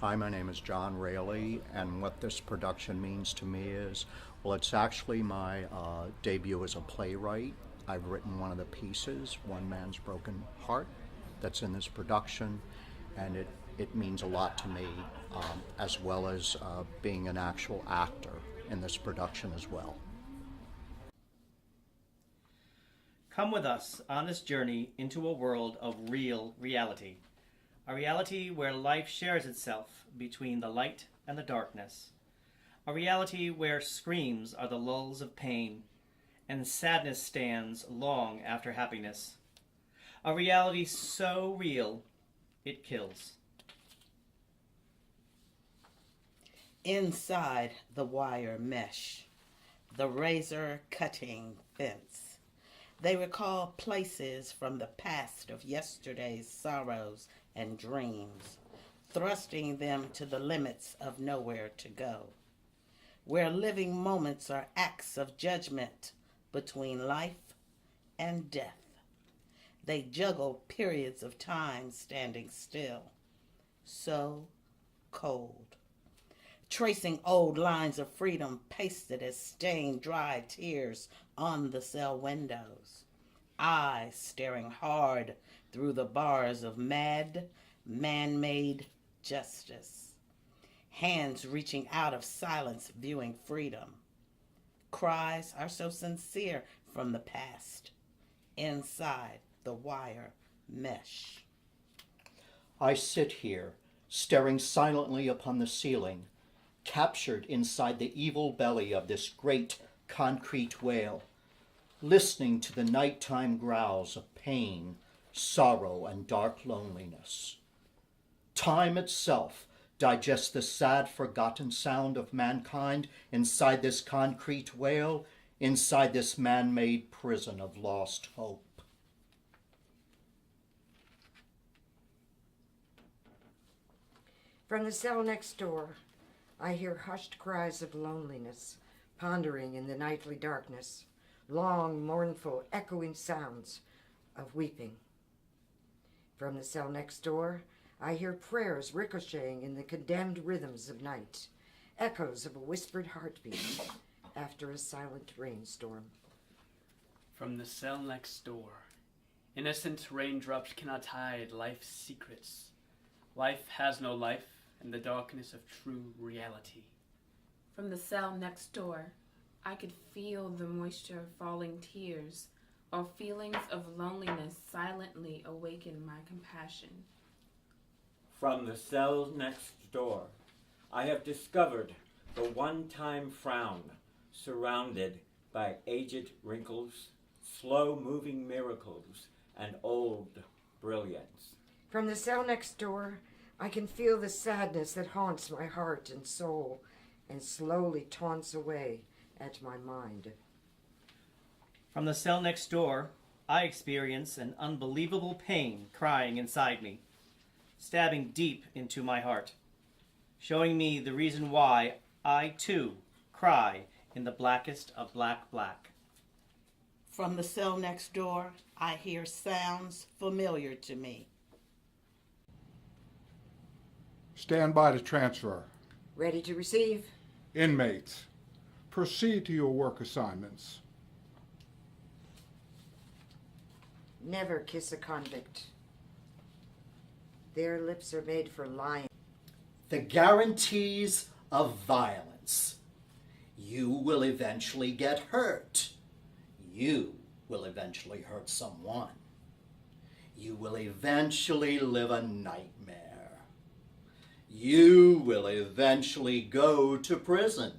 Hi, my name is John Raley, and what this production means to me is, well, it's actually my debut as a playwright. I've written one of the pieces, One Man's Broken Heart, that's in this production, and it means a lot to me, as well as being an actual actor in this production as well. Come with us on this journey into a world of real reality. A reality where life shares itself between the light and the darkness. A reality where screams are the lulls of pain and sadness stands long after happiness. A reality so real, it kills. Inside the wire mesh, the razor-cutting fence. They recall places from the past of yesterday's sorrows and dreams, thrusting them to the limits of nowhere to go, where living moments are acts of judgment between life and death. They juggle periods of time standing still, so cold, tracing old lines of freedom pasted as stained dry tears on the cell windows, eyes staring hard through the bars of mad, man-made justice, hands reaching out of silence viewing freedom. Cries are so sincere from the past, inside the wire mesh. I sit here, staring silently upon the ceiling, captured inside the evil belly of this great concrete whale, listening to the nighttime growls of pain, sorrow, and dark loneliness. Time itself digests the sad, forgotten sound of mankind inside this concrete whale, inside this man-made prison of lost hope. From the cell next door, I hear hushed cries of loneliness, pondering in the nightly darkness, long, mournful, echoing sounds of weeping. From the cell next door, I hear prayers ricocheting in the condemned rhythms of night, echoes of a whispered heartbeat after a silent rainstorm. From the cell next door, innocent raindrops cannot hide life's secrets. Life has no life in the darkness of true reality. From the cell next door, I could feel the moisture of falling tears, or feelings of loneliness silently awaken my compassion. From the cell next door, I have discovered the one-time frown surrounded by aged wrinkles, slow-moving miracles, and old brilliance. From the cell next door, I can feel the sadness that haunts my heart and soul and slowly taunts away at my mind. From the cell next door, I experience an unbelievable pain crying inside me, stabbing deep into my heart, showing me the reason why I, too, cry in the blackest of black. From the cell next door, I hear sounds familiar to me. Stand by to transfer. Ready to receive? Inmates, proceed to your work assignments. Never kiss a convict. Their lips are made for lying. The guarantees of violence. You will eventually get hurt. You will eventually hurt someone. You will eventually live a nightmare. You will eventually go to prison.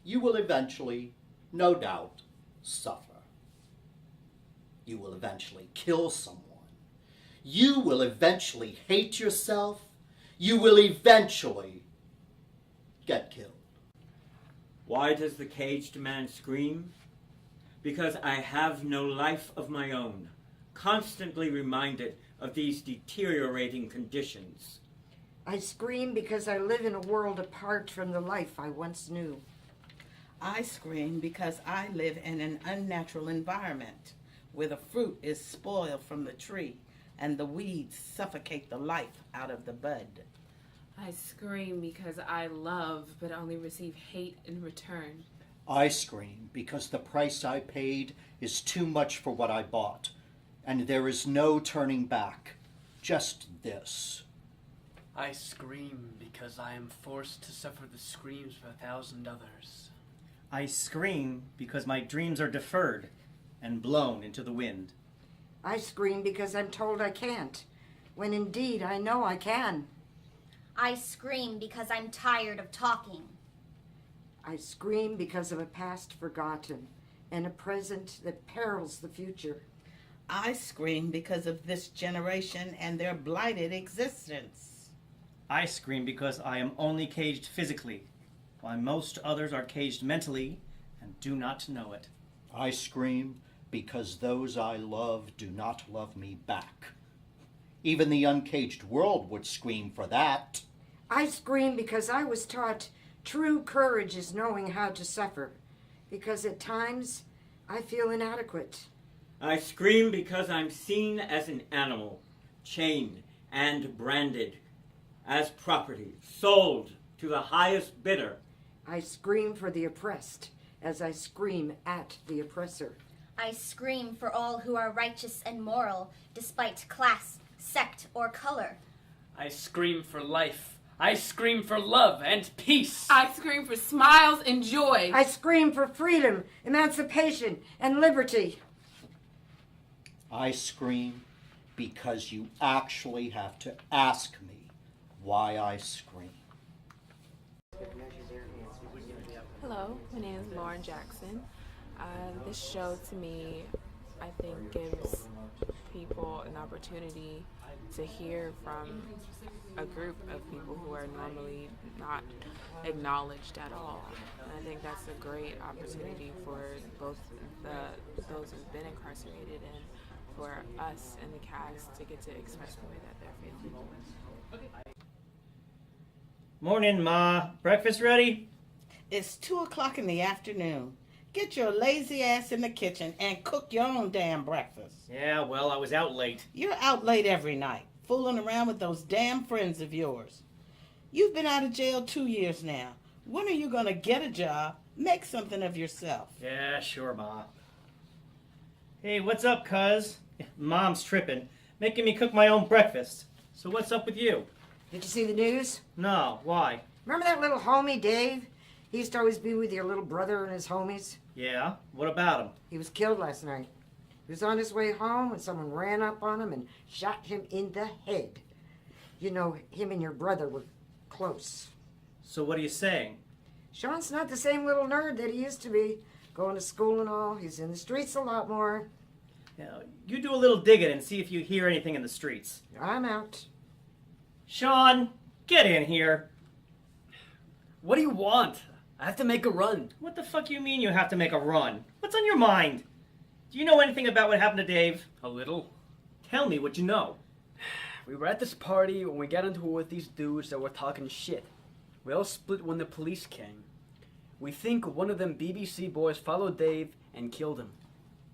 You will eventually, no doubt, suffer. You will eventually kill someone. You will eventually hate yourself. You will eventually get killed. Why does the caged man scream? Because I have no life of my own, constantly reminded of these deteriorating conditions. I scream because I live in a world apart from the life I once knew. I scream because I live in an unnatural environment where the fruit is spoiled from the tree and the weeds suffocate the life out of the bud. I scream because I love but only receive hate in return. I scream because the price I paid is too much for what I bought, and there is no turning back. Just this. I scream because I am forced to suffer the screams of 1,000 others. I scream because my dreams are deferred and blown into the wind. I scream because I'm told I can't, when indeed I know I can. I scream because I'm tired of talking. I scream because of a past forgotten and a present that perils the future. I scream because of this generation and their blighted existence. I scream because I am only caged physically, while most others are caged mentally and do not know it. I scream because those I love do not love me back. Even the uncaged world would scream for that. I scream because I was taught true courage is knowing how to suffer, because at times I feel inadequate. I scream because I'm seen as an animal, chained and branded, as property, sold to the highest bidder. I scream for the oppressed as I scream at the oppressor. I scream for all who are righteous and moral, despite class, sect, or color. I scream for life. I scream for love and peace. I scream for smiles and joy. I scream for freedom, emancipation, and liberty. I scream because you actually have to ask me why I scream. Hello, my name is Lauren Jackson. This show to me, I think, gives people an opportunity to hear from a group of people who are normally not acknowledged at all. And I think that's a great opportunity for both those who've been incarcerated and for us and the cast to get to express the way that they're feeling. Morning, Ma. Breakfast ready? It's 2:00 in the afternoon. Get your lazy ass in the kitchen and cook your own damn breakfast. Yeah, well, I was out late. You're out late every night, fooling around with those damn friends of yours. You've been out of jail 2 years now. When are you going to get a job, make something of yourself? Yeah, sure, Ma. Hey, what's up, cuz? Mom's tripping, making me cook my own breakfast. So what's up with you? Did you see the news? No, why? Remember that little homie, Dave? He used to always be with your little brother and his homies. Yeah, what about him? He was killed last night. He was on his way home when someone ran up on him and shot him in the head. You know, him and your brother were close. So what are you saying? Sean's not the same little nerd that he used to be. Going to school and all. He's in the streets a lot more. You do a little digging and see if you hear anything in the streets. I'm out. Sean, get in here. What do you want? I have to make a run. What the fuck you mean you have to make a run? What's on your mind? Do you know anything about what happened to Dave? A little. Tell me what you know. We were at this party when we got into it with these dudes that were talking shit. We all split when the police came. We think one of them BBC boys followed Dave and killed him.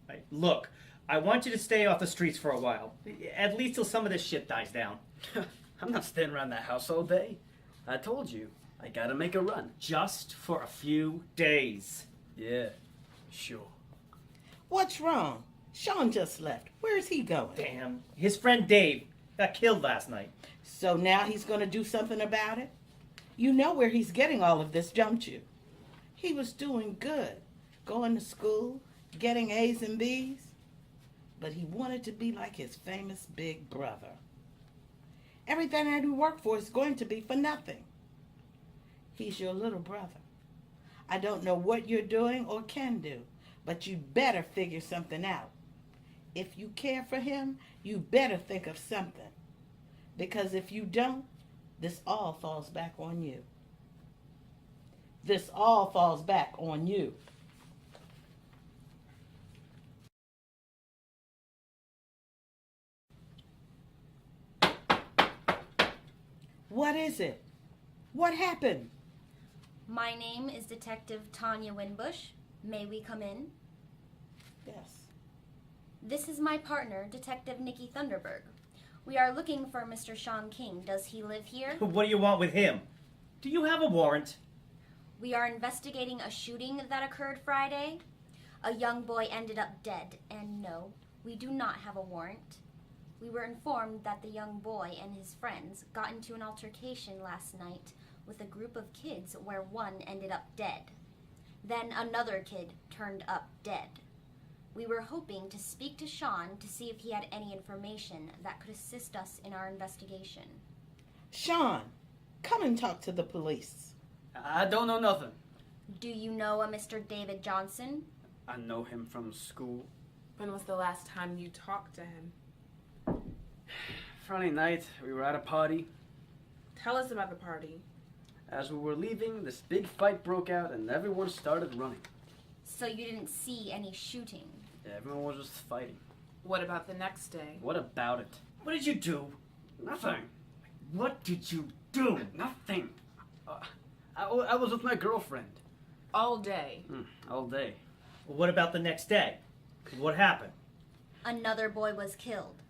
Right, look, I want you to stay off the streets for a while. At least till some of this shit dies down. I'm not staying around that house all day. I told you, I gotta make a run. Just for a few days. Yeah, sure. What's wrong? Sean just left. Where's he going? Damn, his friend Dave got killed last night. So now he's going to do something about it? You know where he's getting all of this, don't you? He was doing good, going to school, getting A's and B's, but he wanted to be like his famous big brother. Everything that he worked for is going to be for nothing. He's your little brother. I don't know what you're doing or can do, but you better figure something out. If you care for him, you better think of something. Because if you don't, this all falls back on you. This all falls back on you. What is it? What happened? My name is Detective Tanya Winbush. May we come in? Yes. This is my partner, Detective Nikki Thunderberg. We are looking for Mr. Sean King. Does he live here? What do you want with him? Do you have a warrant? We are investigating a shooting that occurred Friday. A young boy ended up dead, and no, we do not have a warrant. We were informed that the young boy and his friends got into an altercation last night with a group of kids where one ended up dead. Then another kid turned up dead. We were hoping to speak to Sean to see if he had any information that could assist us in our investigation. Sean, come and talk to the police. I don't know nothing. Do you know a Mr. David Johnson? I know him from school. When was the last time you talked to him? Friday night, we were at a party. Tell us about the party. As we were leaving, this big fight broke out and everyone started running. So you didn't see any shooting? Everyone was just fighting. What about the next day? What about it? What did you do? Nothing. What did you do? Nothing. I was with my girlfriend. All day. All day. What about the next day? What happened? Another boy was killed.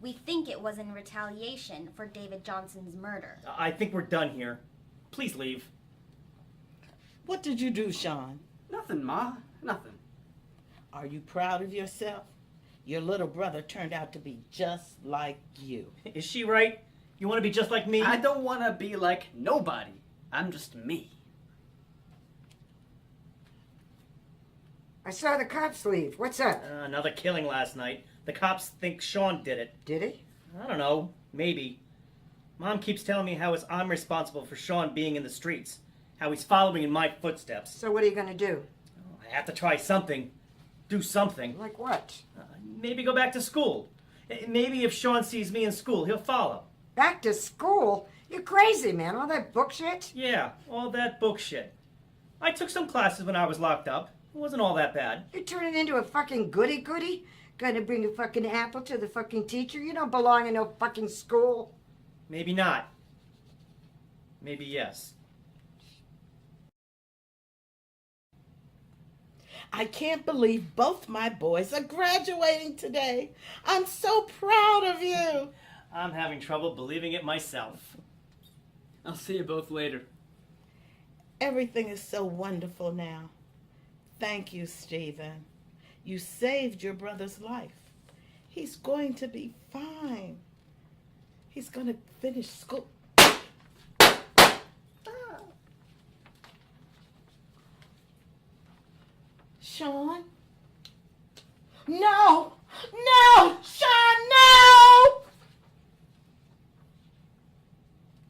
We think it was in retaliation for David Johnson's murder. I think we're done here. Please leave. What did you do, Sean? Nothing, Ma. Nothing. Are you proud of yourself? Your little brother turned out to be just like you. Is she right? You want to be just like me? I don't want to be like nobody. I'm just me. I saw the cops leave. What's up? Another killing last night. The cops think Sean did it. Did he? I don't know. Maybe. Mom keeps telling me how I'm responsible for Sean being in the streets. How he's following in my footsteps. So what are you going to do? I have to try something. Do something. Like what? Maybe go back to school. Maybe if Sean sees me in school, he'll follow. Back to school? You're crazy, man. All that book shit? Yeah, all that book shit. I took some classes when I was locked up. It wasn't all that bad. You're turning into a fucking goody-goody? Gonna bring a fucking apple to the fucking teacher? You don't belong in no fucking school. Maybe not. Maybe yes. I can't believe both my boys are graduating today. I'm so proud of you. I'm having trouble believing it myself. I'll see you both later. Everything is so wonderful now. Thank you, Stephen. You saved your brother's life. He's going to be fine. He's going to finish school. Sean? No! No! Sean, no!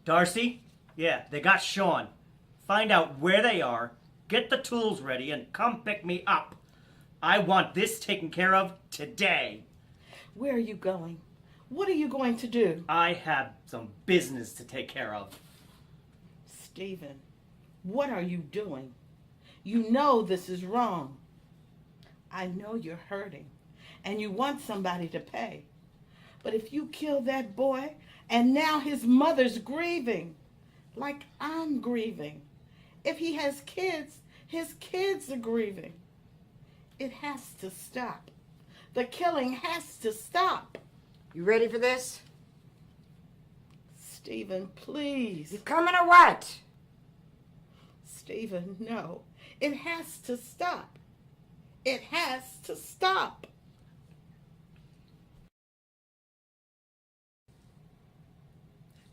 Darcy? Yeah, they got Sean. Find out where they are, get the tools ready, and come pick me up. I want this taken care of today. Where are you going? What are you going to do? I have some business to take care of. Stephen, what are you doing? You know this is wrong. I know you're hurting, and you want somebody to pay. But if you kill that boy, and now his mother's grieving, like I'm grieving. If he has kids, his kids are grieving. It has to stop. The killing has to stop. You ready for this? Stephen, please. You coming or what? Stephen, no. It has to stop. It has to stop.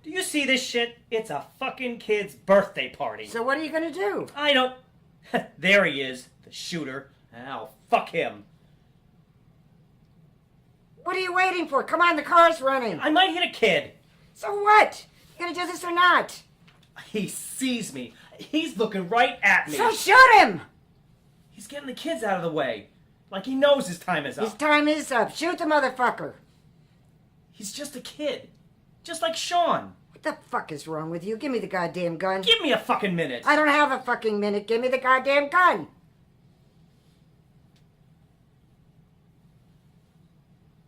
Do you see this shit? It's a fucking kid's birthday party. So what are you gonna do? I don't... There he is, the shooter. Now, fuck him. What are you waiting for? Come on, the car's running. I might hit a kid. So what? You gonna do this or not? He sees me. He's looking right at me. So shoot him! He's getting the kids out of the way. Like he knows his time is up. His time is up. Shoot the motherfucker. He's just a kid. Just like Sean. What the fuck is wrong with you? Give me the goddamn gun. Give me a fucking minute. I don't have a fucking minute. Give me the goddamn gun.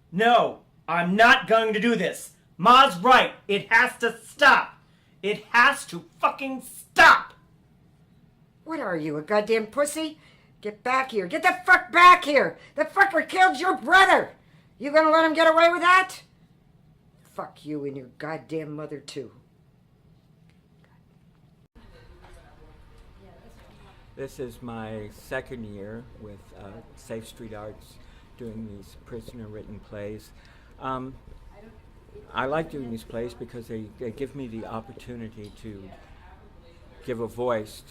No, I'm not going to do this. Ma's right. It has to stop. It has to fucking stop. What are you, a goddamn pussy? Get back here. Get the fuck back here. The fucker killed your brother. You gonna let him get away with that? Fuck you and your goddamn mother, too. This is my second year with Safe Street Arts doing these prisoner-written plays. I like doing these plays because they give me the opportunity to give a voice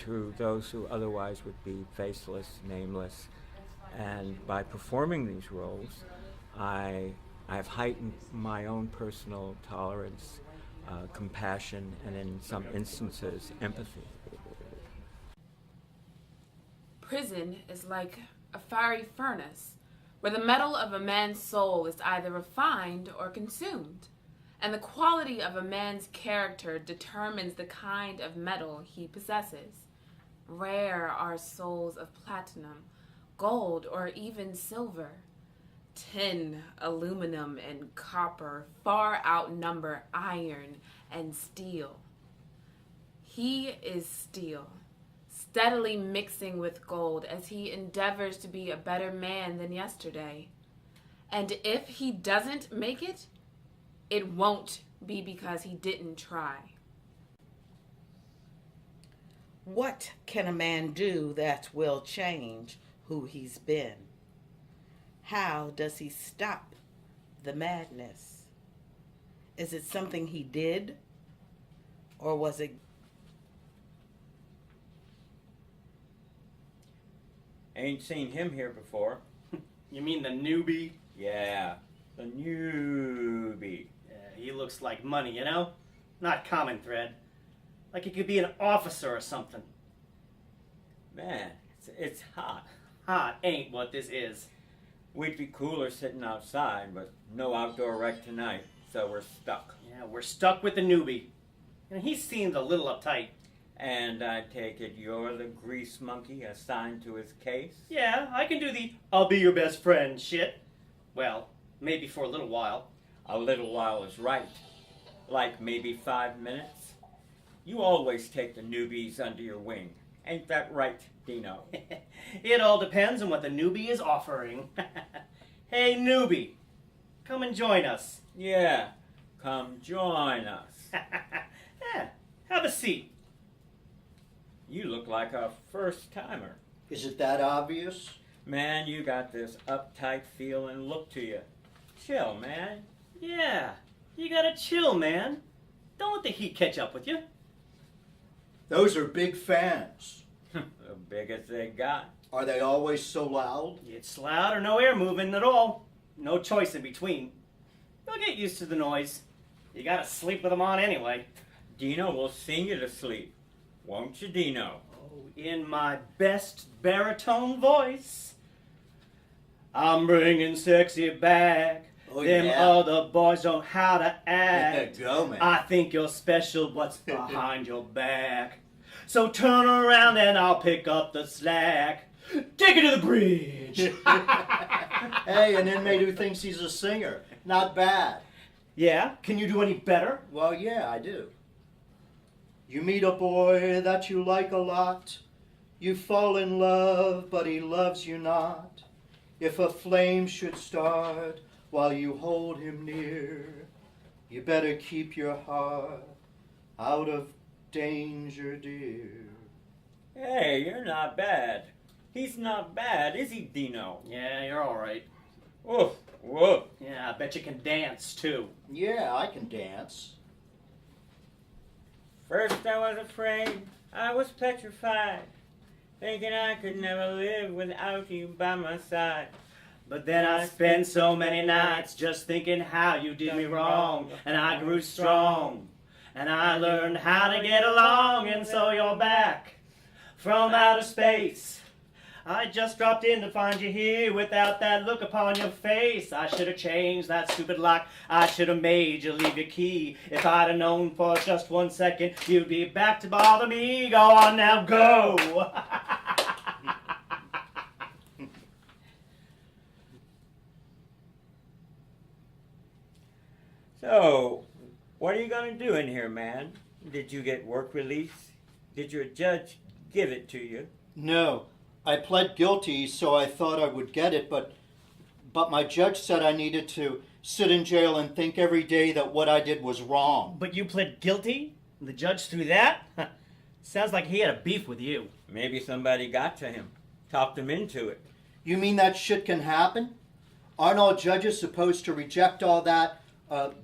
to those who otherwise would be faceless, nameless. And by performing these roles, I've heightened my own personal tolerance, compassion, and in some instances, empathy. Prison is like a fiery furnace where the metal of a man's soul is either refined or consumed, and the quality of a man's character determines the kind of metal he possesses. Rare are souls of platinum, gold, or even silver. Tin, aluminum, and copper far outnumber iron and steel. He is steel, steadily mixing with gold as he endeavors to be a better man than yesterday. And if he doesn't make it, it won't be because he didn't try. What can a man do that will change who he's been? How does he stop the madness? Is it something he did? Or was it... Ain't seen him here before. You mean the newbie? Yeah, the newbie. Yeah, he looks like money, you know? Not common thread. Like he could be an officer or something. Man, it's hot. Hot ain't what this is. We'd be cooler sitting outside, but no outdoor rec tonight, so we're stuck. Yeah, we're stuck with the newbie. And he seemed a little uptight. And I take it you're the grease monkey assigned to his case? Yeah, I can do the I'll be your best friend shit. Well, maybe for a little while. A little while is right. Like maybe 5 minutes. You always take the newbies under your wing. Ain't that right, Dino? It all depends on what the newbie is offering. Hey, newbie, come and join us. Yeah, come join us. Yeah, have a seat. You look like a first-timer. Is it that obvious? Man, you got this uptight feel and look to you. Chill, man. Yeah, you gotta chill, man. Don't let the heat catch up with you. Those are big fans. The biggest they got. Are they always so loud? It's loud or no air moving at all. No choice in between. You'll get used to the noise. You gotta sleep with them on anyway. Dino will sing you to sleep. Won't you, Dino? Oh, in my best baritone voice. I'm bringing sexy back. Oh, Them yeah. other boys don't know how to act. Go, man. I think you're special, what's behind your back? So turn around and I'll pick up the slack. Take it to the bridge. Hey, an inmate who thinks he's a singer. Not bad. Yeah? Can you do any better? Well, yeah, I do. You meet a boy that you like a lot. You fall in love, but he loves you not. If a flame should start while you hold him near, you better keep your heart out of danger, dear. Hey, you're not bad. He's not bad, is he, Dino? Yeah, you're alright. Woof, woof. Yeah, I bet you can dance too. Yeah, I can dance. First I was afraid, I was petrified, thinking I could never live without you by my side. But then I spent so many nights just thinking how you did me wrong, and I grew strong, and I learned how to get along, and so you're back from outer space. I just dropped in to find you here without that look upon your face. I should have changed that stupid lock. I should have made you leave your key. If I'd have known for just 1 second you'd be back to bother me. Go on now, go! So, what are you going to do in here, man? Did you get work release? Did your judge give it to you? No, I pled guilty, so I thought I would get it, but my judge said I needed to sit in jail and think every day that what I did was wrong. But you pled guilty? And the judge threw that? Sounds like he had a beef with you. Maybe somebody got to him, talked him into it. You mean that shit can happen? Aren't all judges supposed to reject all that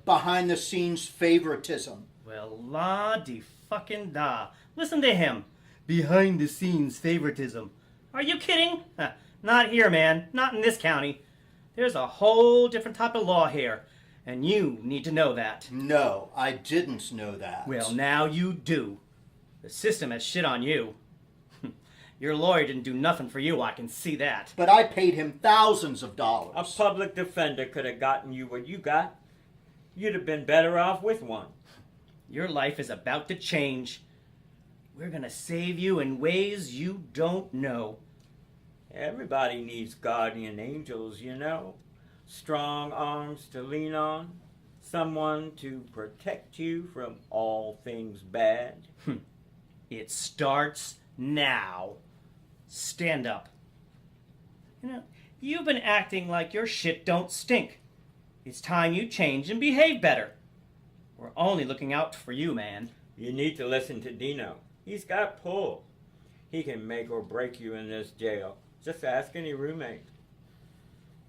behind-the-scenes favoritism? Well, la-de-fucking-da. Listen to him. Behind-the-scenes favoritism. Are you kidding? Not here, man. Not in this county. There's a whole different type of law here, and you need to know that. No, I didn't know that. Well, now you do. The system has shit on you. Your lawyer didn't do nothing for you, I can see that. But I paid him thousands of dollars. A public defender could have gotten you what you got. You'd have been better off with one. Your life is about to change. We're gonna save you in ways you don't know. Everybody needs guardian angels, you know. Strong arms to lean on. Someone to protect you from all things bad. It starts now. Stand up. You know, you've been acting like your shit don't stink. It's time you change and behave better. We're only looking out for you, man. You need to listen to Dino. He's got pull. He can make or break you in this jail. Just ask any roommate.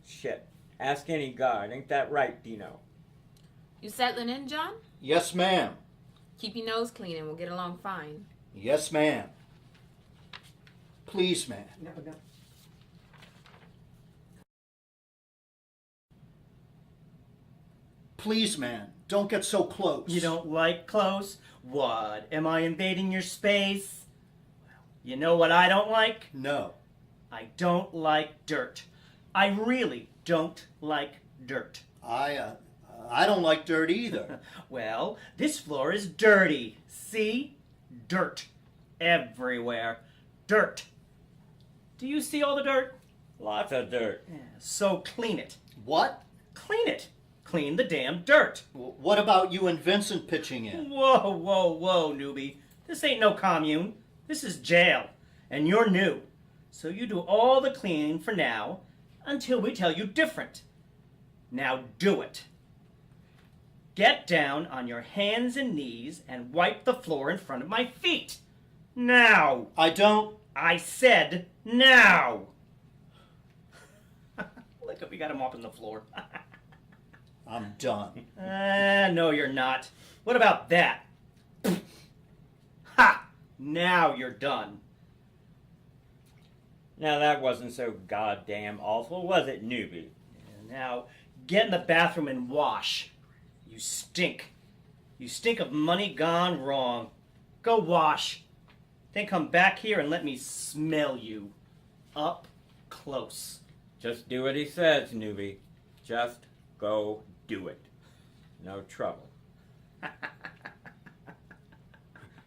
Shit. Ask any guard. Ain't that right, Dino? You settling in, John? Yes, ma'am. Keep your nose clean and we'll get along fine. Yes, ma'am. Please, ma'am. No. Please, man. Don't get so close. You don't like close? What? Am I invading your space? You know what I don't like? No. I don't like dirt. I really don't like dirt. I don't like dirt either. Well, this floor is dirty. See? Dirt. Everywhere. Dirt. Do you see all the dirt? Lots of dirt. Yeah, so clean it. What? Clean it. Clean the damn dirt. What about you and Vincent pitching in? Whoa, whoa, whoa, newbie. This ain't no commune. This is jail. And you're new. So you do all the cleaning for now until we tell you different. Now do it. Get down on your hands and knees and wipe the floor in front of my feet. Now. I don't. I said now. Look, we got him up on the floor. I'm done. No, you're not. What about that? Ha! Now you're done. Now that wasn't so goddamn awful, was it, newbie? Now, get in the bathroom and wash. You stink. You stink of money gone wrong. Go wash. Then come back here and let me smell you. Up close. Just do what he says, newbie. Just go do it. No trouble.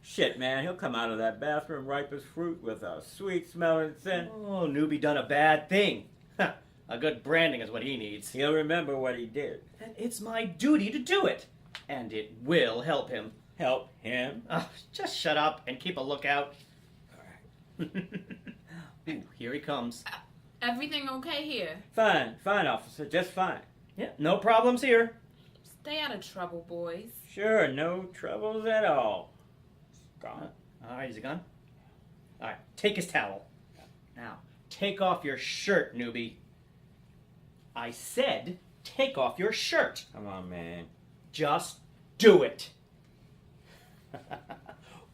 Shit, man, he'll come out of that bathroom ripe as fruit with a sweet-smelling scent. Oh, newbie done a bad thing. A good branding is what he needs. He'll remember what he did. And it's my duty to do it. And it will help him. Help him? Just shut up and keep a lookout. All right. Ooh, here he comes. Everything okay here? Fine, officer, just fine. Yeah, no problems here. Stay out of trouble, boys. Sure, no troubles at all. Gone. All right, is he gone? All right, take his towel. Now, take off your shirt, newbie. I said take off your shirt. Come on, man. Just do it.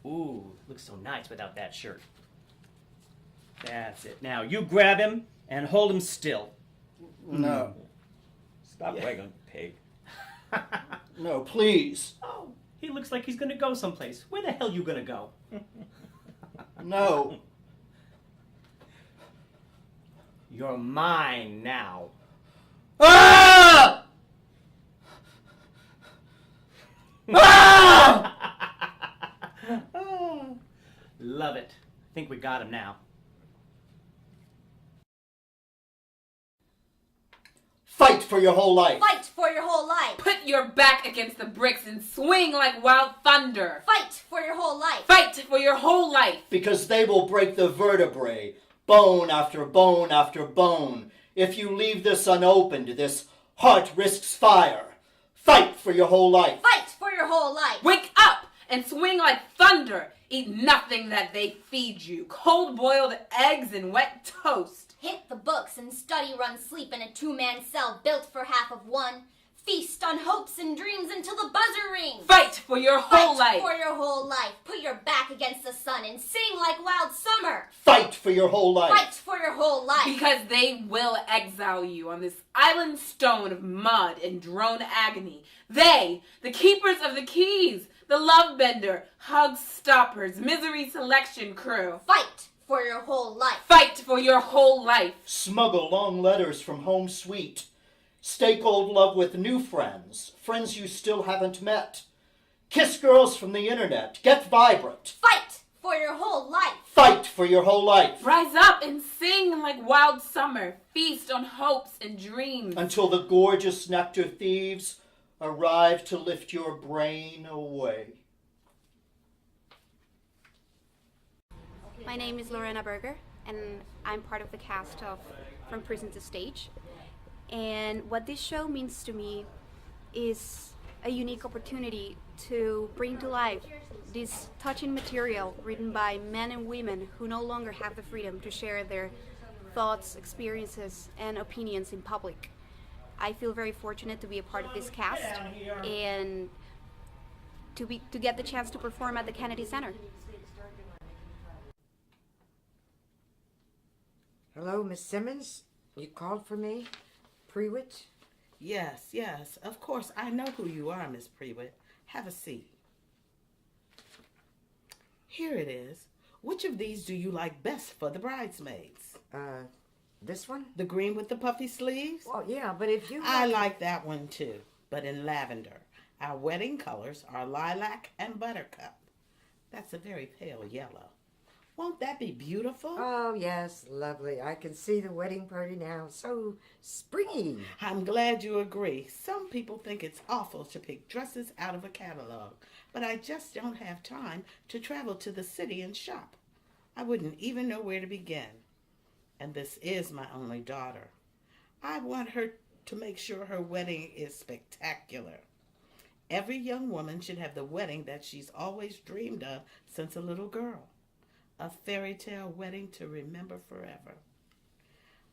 Ooh, looks so nice without that shirt. That's it. Now, you grab him and hold him still. No. Stop wiggling, pig. No, please. Oh, he looks like he's gonna go someplace. Where the hell you gonna go? No. You're mine now. Ah! Ah! Love it. I think we got him now. Fight for your whole life. Fight for your whole life. Put your back against the bricks and swing like wild thunder. Fight for your whole life. Fight for your whole life. Because they will break the vertebrae, bone after bone after bone. If you leave this unopened, this Hart risks fire. Fight for your whole life. Fight for your whole life. Wake up and swing like thunder. Eat nothing that they feed you. Cold-boiled eggs and wet toast. Hit the books and study, run, sleep in a two-man cell built for half of one. Feast on hopes and dreams until the buzzer rings. Fight for your whole life. Fight for your whole life. Put your back against the sun and sing like wild summer. Fight for your whole life. Fight for your whole life. Because they will exile you on this island stone of mud and drone agony. They, the keepers of the keys, the love bender, hug stoppers, misery selection crew. Fight for your whole life. Fight for your whole life. Smuggle long letters from home sweet. Stake old love with new friends, friends you still haven't met. Kiss girls from the internet. Get vibrant. Fight for your whole life. Fight for your whole life. Rise up and sing like wild summer. Feast on hopes and dreams. Until the gorgeous nectar thieves arrive to lift your brain away. My name is Lorena Burger, and I'm part of the cast of From Prison to Stage. And what this show means to me is a unique opportunity to bring to life this touching material written by men and women who no longer have the freedom to share their thoughts, experiences, and opinions in public. I feel very fortunate to be a part of this cast and to get the chance to perform at the Kennedy Center. Hello, Miss Simmons? You called for me? Prewitt? Yes, yes, of course. I know who you are, Miss Prewitt. Have a seat. Here it is. Which of these do you like best for the bridesmaids? This one? The green with the puffy sleeves? Well, yeah, but if you... I like that one too, but in lavender. Our wedding colors are lilac and buttercup. That's a very pale yellow. Won't that be beautiful? Oh, yes, lovely. I can see the wedding party now. So springy. I'm glad you agree. Some people think it's awful to pick dresses out of a catalog, but I just don't have time to travel to the city and shop. I wouldn't even know where to begin. And this is my only daughter. I want her to make sure her wedding is spectacular. Every young woman should have the wedding that she's always dreamed of since a little girl. A fairy tale wedding to remember forever.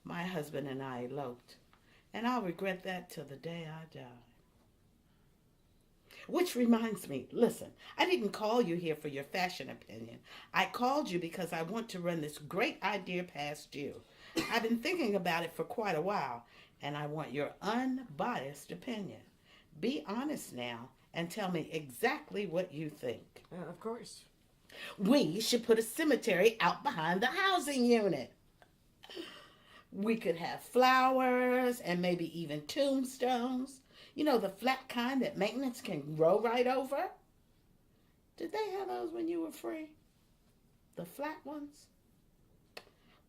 My husband and I eloped, and I'll regret that till the day I die. Which reminds me, listen, I didn't call you here for your fashion opinion. I called you because I want to run this great idea past you. I've been thinking about it for quite a while, and I want your unbiased opinion. Be honest now and tell me exactly what you think. Of course. We should put a cemetery out behind the housing unit. We could have flowers and maybe even tombstones. You know, the flat kind that maintenance can roll right over. Did they have those when you were free? The flat ones?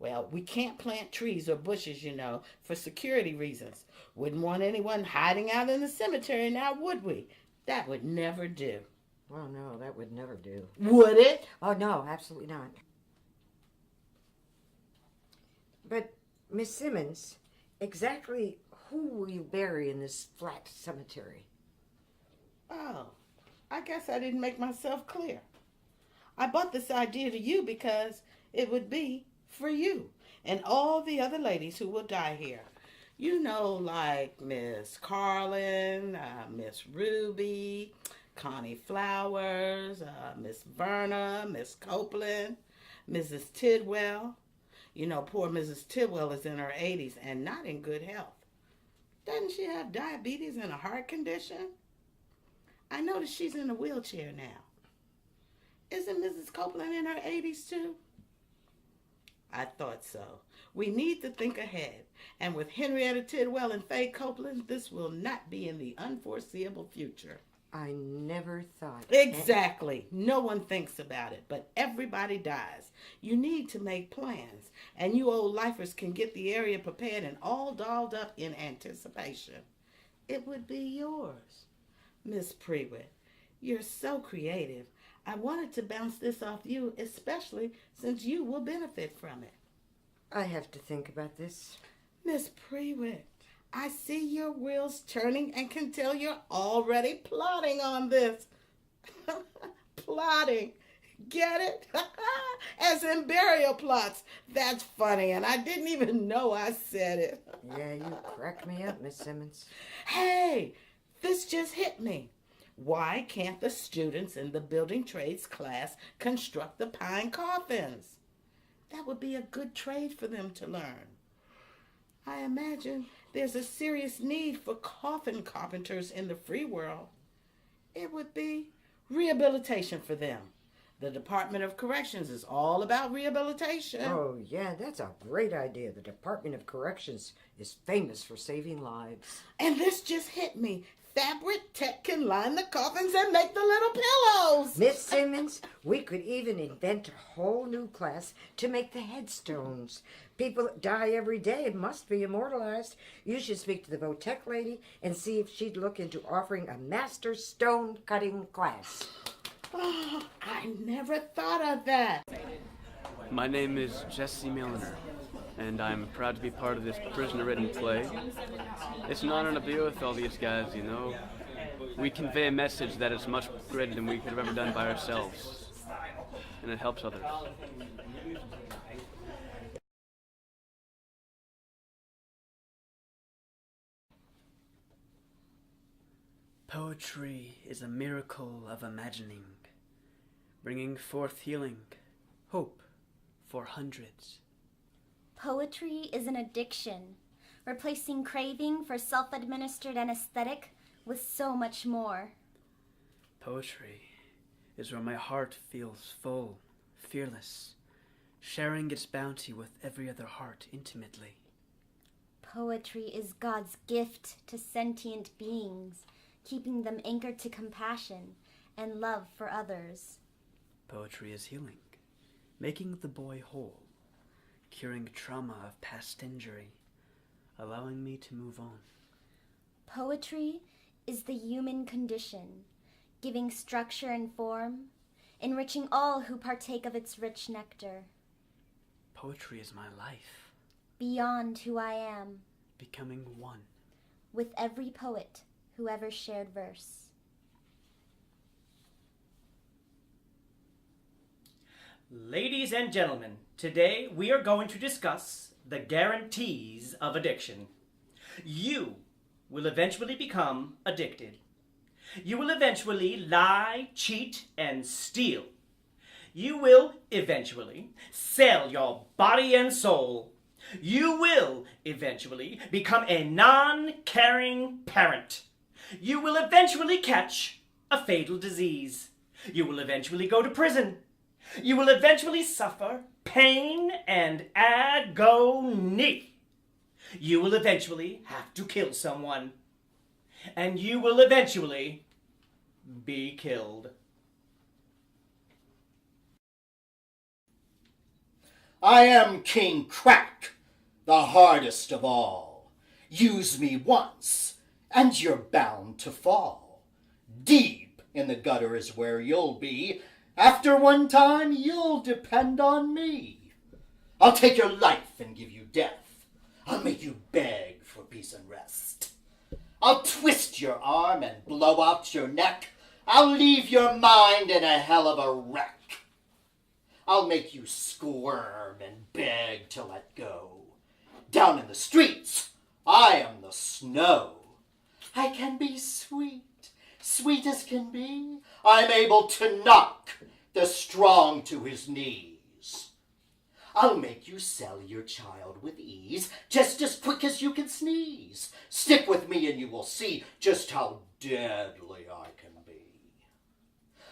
Well, we can't plant trees or bushes, you know, for security reasons. Wouldn't want anyone hiding out in the cemetery now, would we? That would never do. Oh, no, that would never do. Would it? Oh, no, absolutely not. But, Miss Simmons, exactly who will you bury in this flat cemetery? Oh, I guess I didn't make myself clear. I brought this idea to you because it would be for you and all the other ladies who will die here. You know, like Miss Carlin, Miss Ruby, Connie Flowers, Miss Verna, Miss Copeland, Mrs. Tidwell. You know, poor Mrs. Tidwell is in her 80s and not in good health. Doesn't she have diabetes and a heart condition? I notice she's in a wheelchair now. Isn't Mrs. Copeland in her 80s too? I thought so. We need to think ahead. And with Henrietta Tidwell and Faye Copeland, this will not be in the unforeseeable future. I never thought. Exactly. No one thinks about it, but everybody dies. You need to make plans, and you old lifers can get the area prepared and all dolled up in anticipation. It would be yours. Miss Prewitt, you're so creative. I wanted to bounce this off you, especially since you will benefit from it. I have to think about this. Miss Prewitt, I see your wheels turning and can tell you're already plotting on this. Plotting. Get it? As in burial plots. That's funny, and I didn't even know I said it. Yeah, you cracked me up, Miss Simmons. Hey, this just hit me. Why can't the students in the building trades class construct the pine coffins? That would be a good trade for them to learn. I imagine there's a serious need for coffin carpenters in the free world. It would be rehabilitation for them. The Department of Corrections is all about rehabilitation. Oh, yeah, that's a great idea. The Department of Corrections is famous for saving lives. And this just hit me. Fabric Tech can line the coffins and make the little pillows. Miss Simmons, we could even invent a whole new class to make the headstones. People that die every day must be immortalized. You should speak to the Votech lady and see if she'd look into offering a master stone cutting class. Oh, I never thought of that. My name is Jesse Milliner, and I'm proud to be part of this prisoner-written play. It's an honor to be with all these guys, you know. We convey a message that is much greater than we could have ever done by ourselves, and it helps others. Poetry is a miracle of imagining, bringing forth healing, hope for hundreds. Poetry is an addiction, replacing craving for self-administered anesthetic with so much more. Poetry is where my heart feels full, fearless, sharing its bounty with every other heart intimately. Poetry is God's gift to sentient beings, keeping them anchored to compassion and love for others. Poetry is healing, making the boy whole, curing trauma of past injury, allowing me to move on. Poetry is the human condition, giving structure and form, enriching all who partake of its rich nectar. Poetry is my life. Beyond who I am. Becoming one. With every poet who ever shared verse. Ladies and gentlemen, today we are going to discuss the guarantees of addiction. You will eventually become addicted. You will eventually lie, cheat, and steal. You will eventually sell your body and soul. You will eventually become a non-caring parent. You will eventually catch a fatal disease. You will eventually go to prison. You will eventually suffer pain and agony. You will eventually have to kill someone. And you will eventually be killed. I am King Crack, the hardest of all. Use me once, and you're bound to fall. Deep in the gutter is where you'll be. After one time, you'll depend on me. I'll take your life and give you death. I'll make you beg for peace and rest. I'll twist your arm and blow out your neck. I'll leave your mind in a hell of a wreck. I'll make you squirm and beg to let go. Down in the streets, I am the snow. I can be sweet, sweet as can be. I'm able to knock the strong to his knees. I'll make you sell your child with ease, just as quick as you can sneeze. Stick with me and you will see just how deadly I can be.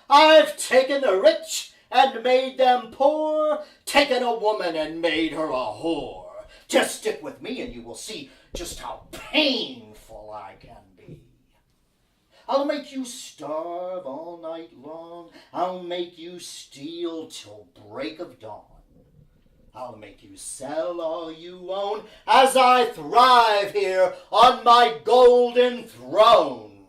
I've taken the rich and made them poor, taken a woman and made her a whore. Just stick with me and you will see just how painful I can be. I'll make you starve all night long. I'll make you steal till break of dawn. I'll make you sell all you own as I thrive here on my golden throne.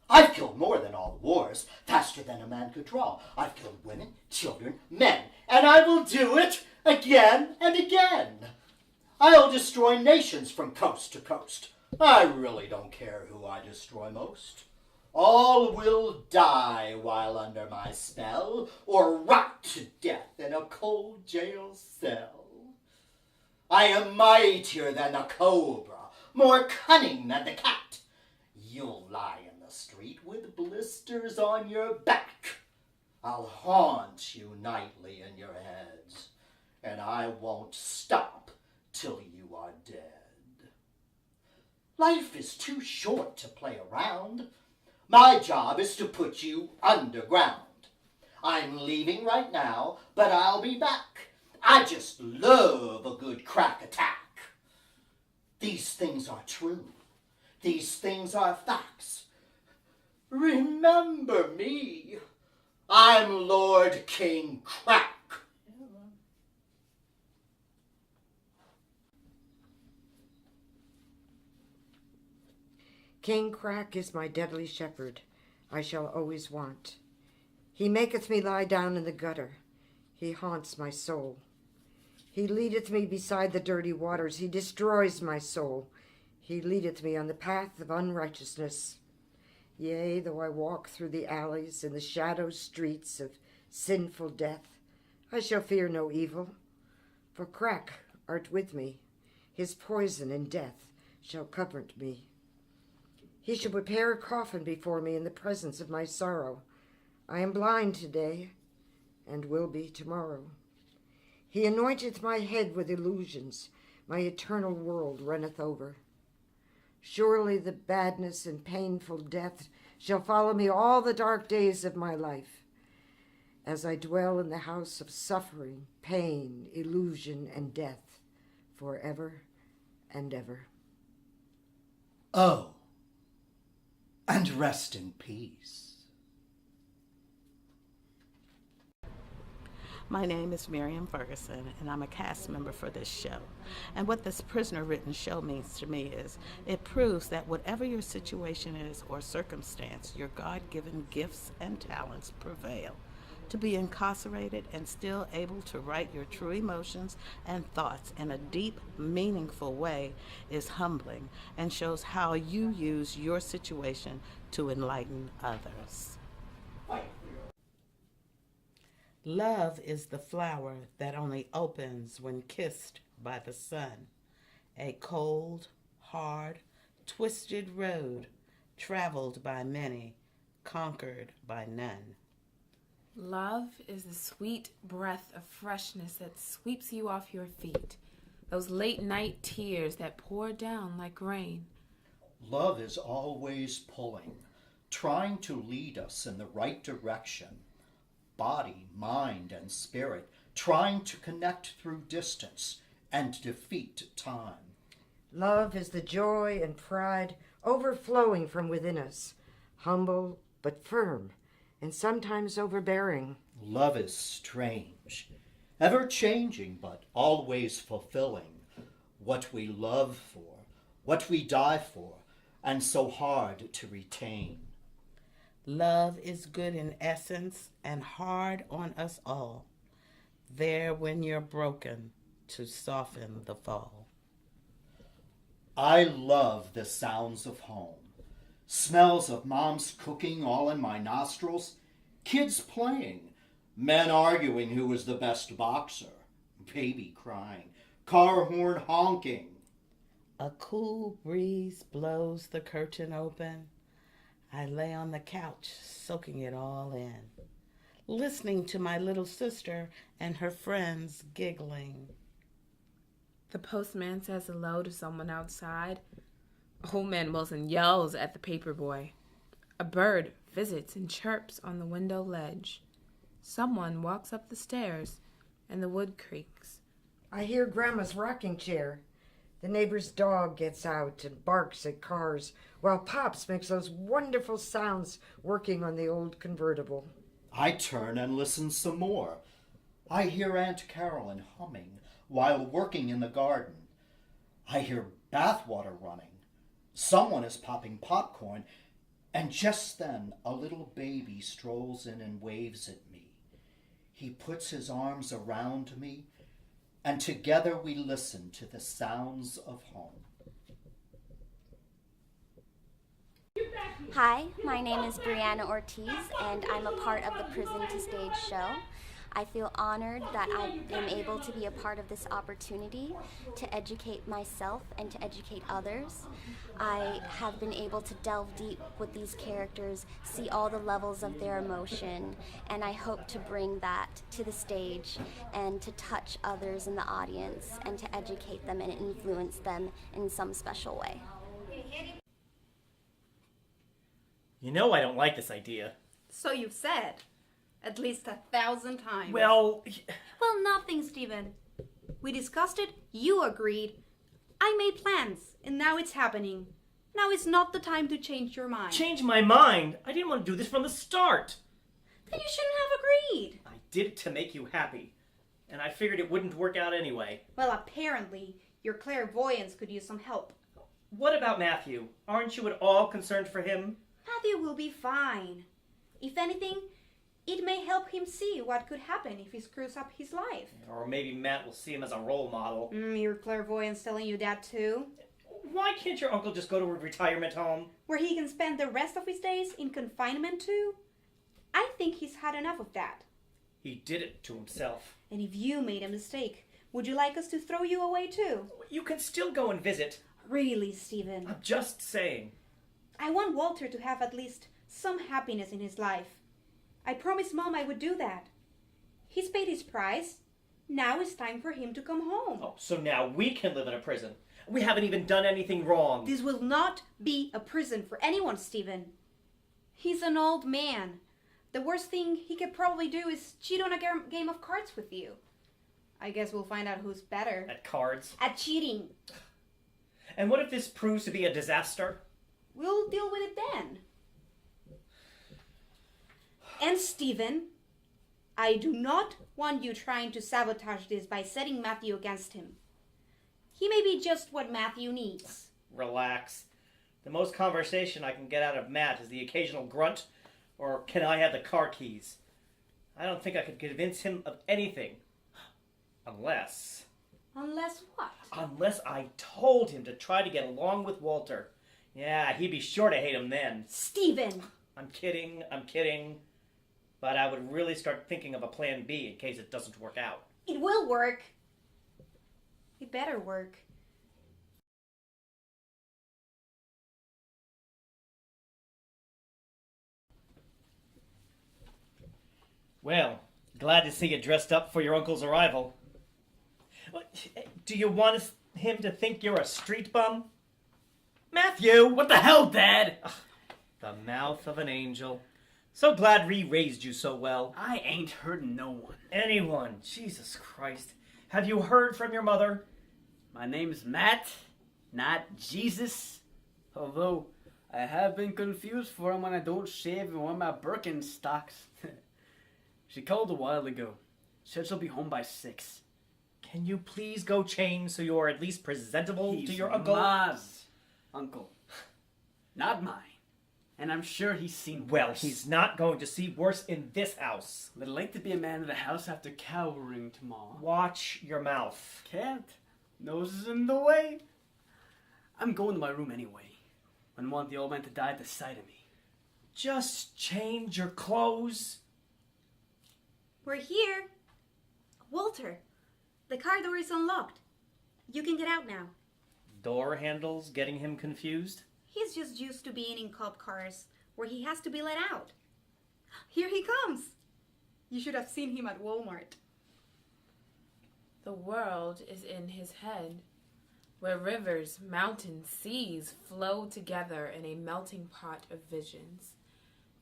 I've killed more than all wars, faster than a man could draw. I've killed women, children, men, and I will do it again and again. I'll destroy nations from coast to coast. I really don't care who I destroy most. All will die while under my spell, or rot to death in a cold jail cell. I am mightier than the cobra, more cunning than the cat. You'll lie in the street with blisters on your back. I'll haunt you nightly in your heads, and I won't stop till you are dead. Life is too short to play around. My job is to put you underground. I'm leaving right now, but I'll be back. I just love a good crack attack. These things are true. These things are facts. Remember me. I'm Lord King Crack. King Crack is my deadly shepherd, I shall always want. He maketh me lie down in the gutter. He haunts my soul. He leadeth me beside the dirty waters. He destroys my soul. He leadeth me on the path of unrighteousness. Yea, though I walk through the alleys and the shadow streets of sinful death, I shall fear no evil, for Crack art with me. His poison and death shall comfort me. He shall prepare a coffin before me in the presence of my sorrow. I am blind today, and will be tomorrow. He anointeth my head with illusions. My eternal world runneth over. Surely the badness and painful death shall follow me all the dark days of my life, as I dwell in the house of suffering, pain, illusion, and death, forever and ever. Oh, and rest in peace. My name is Miriam Ferguson, and I'm a cast member for this show. And what this prisoner-written show means to me is it proves that whatever your situation is or circumstance, your God-given gifts and talents prevail. To be incarcerated and still able to write your true emotions and thoughts in a deep, meaningful way is humbling and shows how you use your situation to enlighten others. Love is the flower that only opens when kissed by the sun. A cold, hard, twisted road traveled by many, conquered by none. Love is the sweet breath of freshness that sweeps you off your feet. Those late night tears that pour down like rain. Love is always pulling, trying to lead us in the right direction. Body, mind, and spirit, trying to connect through distance and defeat time. Love is the joy and pride overflowing from within us, humble but firm, and sometimes overbearing. Love is strange, ever-changing but always fulfilling. What we love for, what we die for, and so hard to retain. Love is good in essence and hard on us all. There when you're broken to soften the fall. I love the sounds of home. Smells of mom's cooking all in my nostrils. Kids playing. Men arguing who was the best boxer. Baby crying. Car horn honking. A cool breeze blows the curtain open. I lay on the couch, soaking it all in, listening to my little sister and her friends giggling. The postman says hello to someone outside. Old man Wilson yells at the paperboy. A bird visits and chirps on the window ledge. Someone walks up the stairs, and the wood creaks. I hear Grandma's rocking chair. The neighbor's dog gets out and barks at cars, while Pops makes those wonderful sounds working on the old convertible. I turn and listen some more. I hear Aunt Carolyn humming while working in the garden. I hear bathwater running. Someone is popping popcorn, and just then a little baby strolls in and waves at me. He puts his arms around me, and together we listen to the sounds of home. Hi, my name is Brianna Ortiz, and I'm a part of the Prison to Stage show. I feel honored that I am able to be a part of this opportunity to educate myself and to educate others. I have been able to delve deep with these characters, see all the levels of their emotion, and I hope to bring that to the stage and to touch others in the audience and to educate them and influence them in some special way. You know I don't like this idea. So you've said. At least 1,000 times. Well, nothing, Stephen. We discussed it, you agreed. I made plans, and now it's happening. Now is not the time to change your mind. Change my mind? I didn't want to do this from the start. Then you shouldn't have agreed. I did it to make you happy, and I figured it wouldn't work out anyway. Well, apparently, your clairvoyance could use some help. What about Matthew? Aren't you at all concerned for him? Matthew will be fine. If anything, it may help him see what could happen if he screws up his life. Or maybe Matt will see him as a role model. Your clairvoyance telling you that too? Why can't your uncle just go to a retirement home? Where he can spend the rest of his days in confinement too? I think he's had enough of that. He did it to himself. And if you made a mistake, would you like us to throw you away too? You can still go and visit. Really, Stephen? I'm just saying. I want Walter to have at least some happiness in his life. I promised Mom I would do that. He's paid his price. Now it's time for him to come home. Oh, so now we can live in a prison. We haven't even done anything wrong. This will not be a prison for anyone, Stephen. He's an old man. The worst thing he could probably do is cheat on a game of cards with you. I guess we'll find out who's better. At cards? At cheating. And what if this proves to be a disaster? We'll deal with it then. And Stephen, I do not want you trying to sabotage this by setting Matthew against him. He may be just what Matthew needs. Relax. The most conversation I can get out of Matt is the occasional grunt, or can I have the car keys? I don't think I could convince him of anything. Unless... Unless what? Unless I told him to try to get along with Walter. Yeah, he'd be sure to hate him then. Stephen! I'm kidding. But I would really start thinking of a plan B in case it doesn't work out. It will work. It better work. Well, glad to see you dressed up for your uncle's arrival. Do you want him to think you're a street bum? Matthew! What the hell, Dad? The mouth of an angel. So glad Ree raised you so well. I ain't hurting no one. Anyone. Jesus Christ. Have you heard from your mother? My name's Matt, not Jesus. Although, I have been confused for him when I don't shave and wear my Birkenstocks. She called a while ago. Said she'll be home by 6. Can you please go change so you're at least presentable He's to your uncle? Ma's uncle. Not mine. And I'm sure he's seen worse. Well, he's not going to see worse in this house. Would like to be a man of the house after cowering to Ma. Watch your mouth. Can't. Nose is in the way. I'm going to my room anyway. Wouldn't want the old man to die at the sight of me. Just change your clothes. We're here. Walter, the car door is unlocked. You can get out now. Door handles getting him confused? He's just used to being in cop cars where he has to be let out. Here he comes. You should have seen him at Walmart. The world is in his head, where rivers, mountains, seas flow together in a melting pot of visions.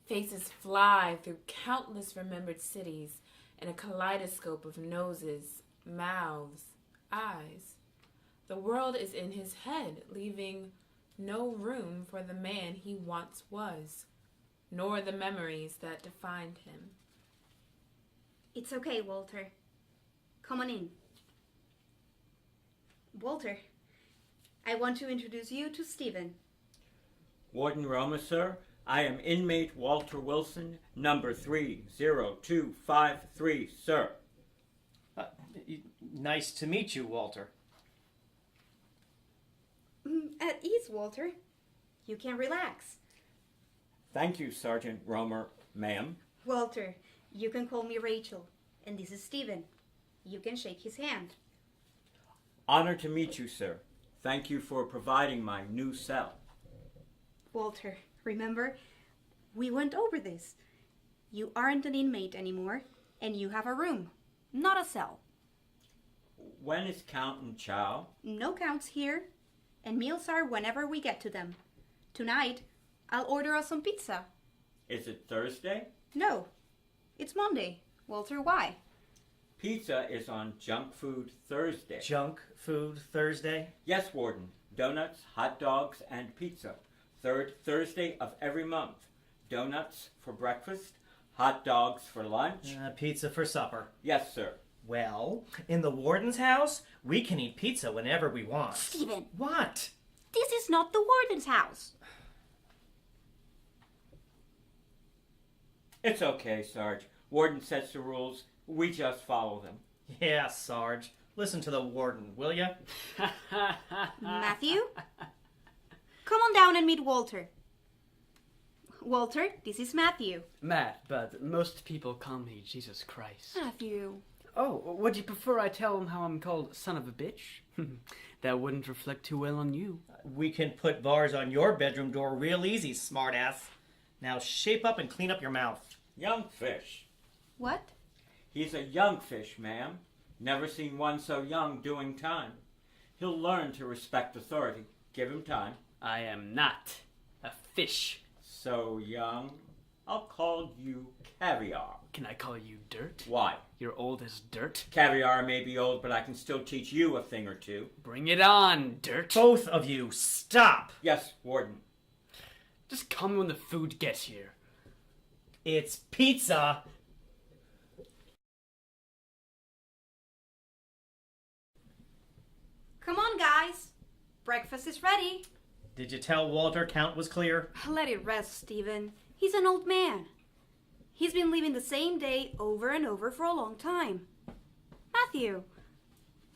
Faces fly through countless remembered cities in a kaleidoscope of noses, mouths, eyes. The world is in his head, leaving no room for the man he once was, nor the memories that defined him. It's okay, Walter. Come on in. Walter, I want to introduce you to Stephen. Warden Roma, sir. I am inmate Walter Wilson, number 30253, sir. Nice to meet you, Walter. At ease, Walter. You can relax. Thank you, Sergeant Romer, ma'am. Walter, you can call me Rachel. And this is Stephen. You can shake his hand. Honored to meet you, sir. Thank you for providing my new cell. Walter, remember? We went over this. You aren't an inmate anymore, and you have a room, not a cell. When is count and chow? No counts here, and meals are whenever we get to them. Tonight, I'll order us some pizza. Is it Thursday? No, it's Monday. Walter, why? Pizza is on Junk Food Thursday. Junk Food Thursday? Yes, Warden. Donuts, hot dogs, and pizza. Third Thursday of every month. Donuts for breakfast, hot dogs for lunch. Pizza for supper. Yes, sir. Well, in the warden's house, we can eat pizza whenever we want. Stephen! What? This is not the warden's house. It's okay, Sarge. Warden sets the rules. We just follow them. Yeah, Sarge. Listen to the warden, will ya? Matthew? Come on down and meet Walter. Walter, this is Matthew. Matt, but most people call me Jesus Christ. Matthew. Oh, would you prefer I tell him how I'm called son of a bitch? That wouldn't reflect too well on you. We can put bars on your bedroom door real easy, smartass. Now shape up and clean up your mouth. Young fish. What? He's a young fish, ma'am. Never seen one so young doing time. He'll learn to respect authority. Give him time. I am not a fish. So young. I'll call you Caviar. Can I call you Dirt? Why? You're old as dirt? Caviar may be old, but I can still teach you a thing or two. Bring it on, Dirt. Both of you, stop! Yes, Warden. Just call me when the food gets here. It's pizza! Come on, guys. Breakfast is ready. Did you tell Walter count was clear? Let it rest, Stephen. He's an old man. He's been living the same day over and over for a long time. Matthew,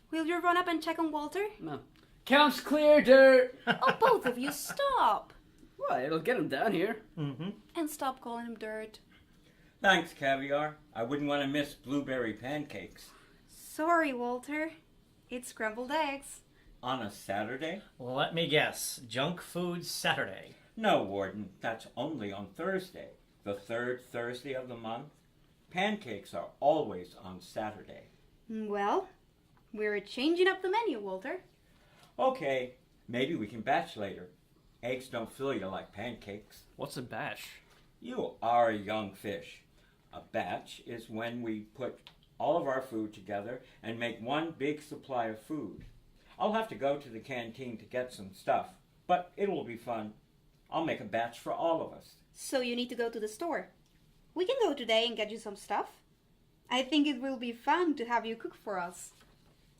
will you run up and check on Walter? No. Count's clear, Dirt. Oh, both of you, stop. Well, it'll get him down here. Mm-hmm. And stop calling him Dirt. Thanks, Caviar. I wouldn't want to miss blueberry pancakes. Sorry, Walter. It's scrambled eggs. On a Saturday? Let me guess. Junk Food Saturday. No, Warden. That's only on Thursday. The third Thursday of the month. Pancakes are always on Saturday. Well, we're changing up the menu, Walter. Okay, maybe we can batch later. Eggs don't fill you like pancakes. What's a batch? You are a young fish. A batch is when we put all of our food together and make one big supply of food. I'll have to go to the canteen to get some stuff, but it will be fun. I'll make a batch for all of us. So you need to go to the store. We can go today and get you some stuff. I think it will be fun to have you cook for us.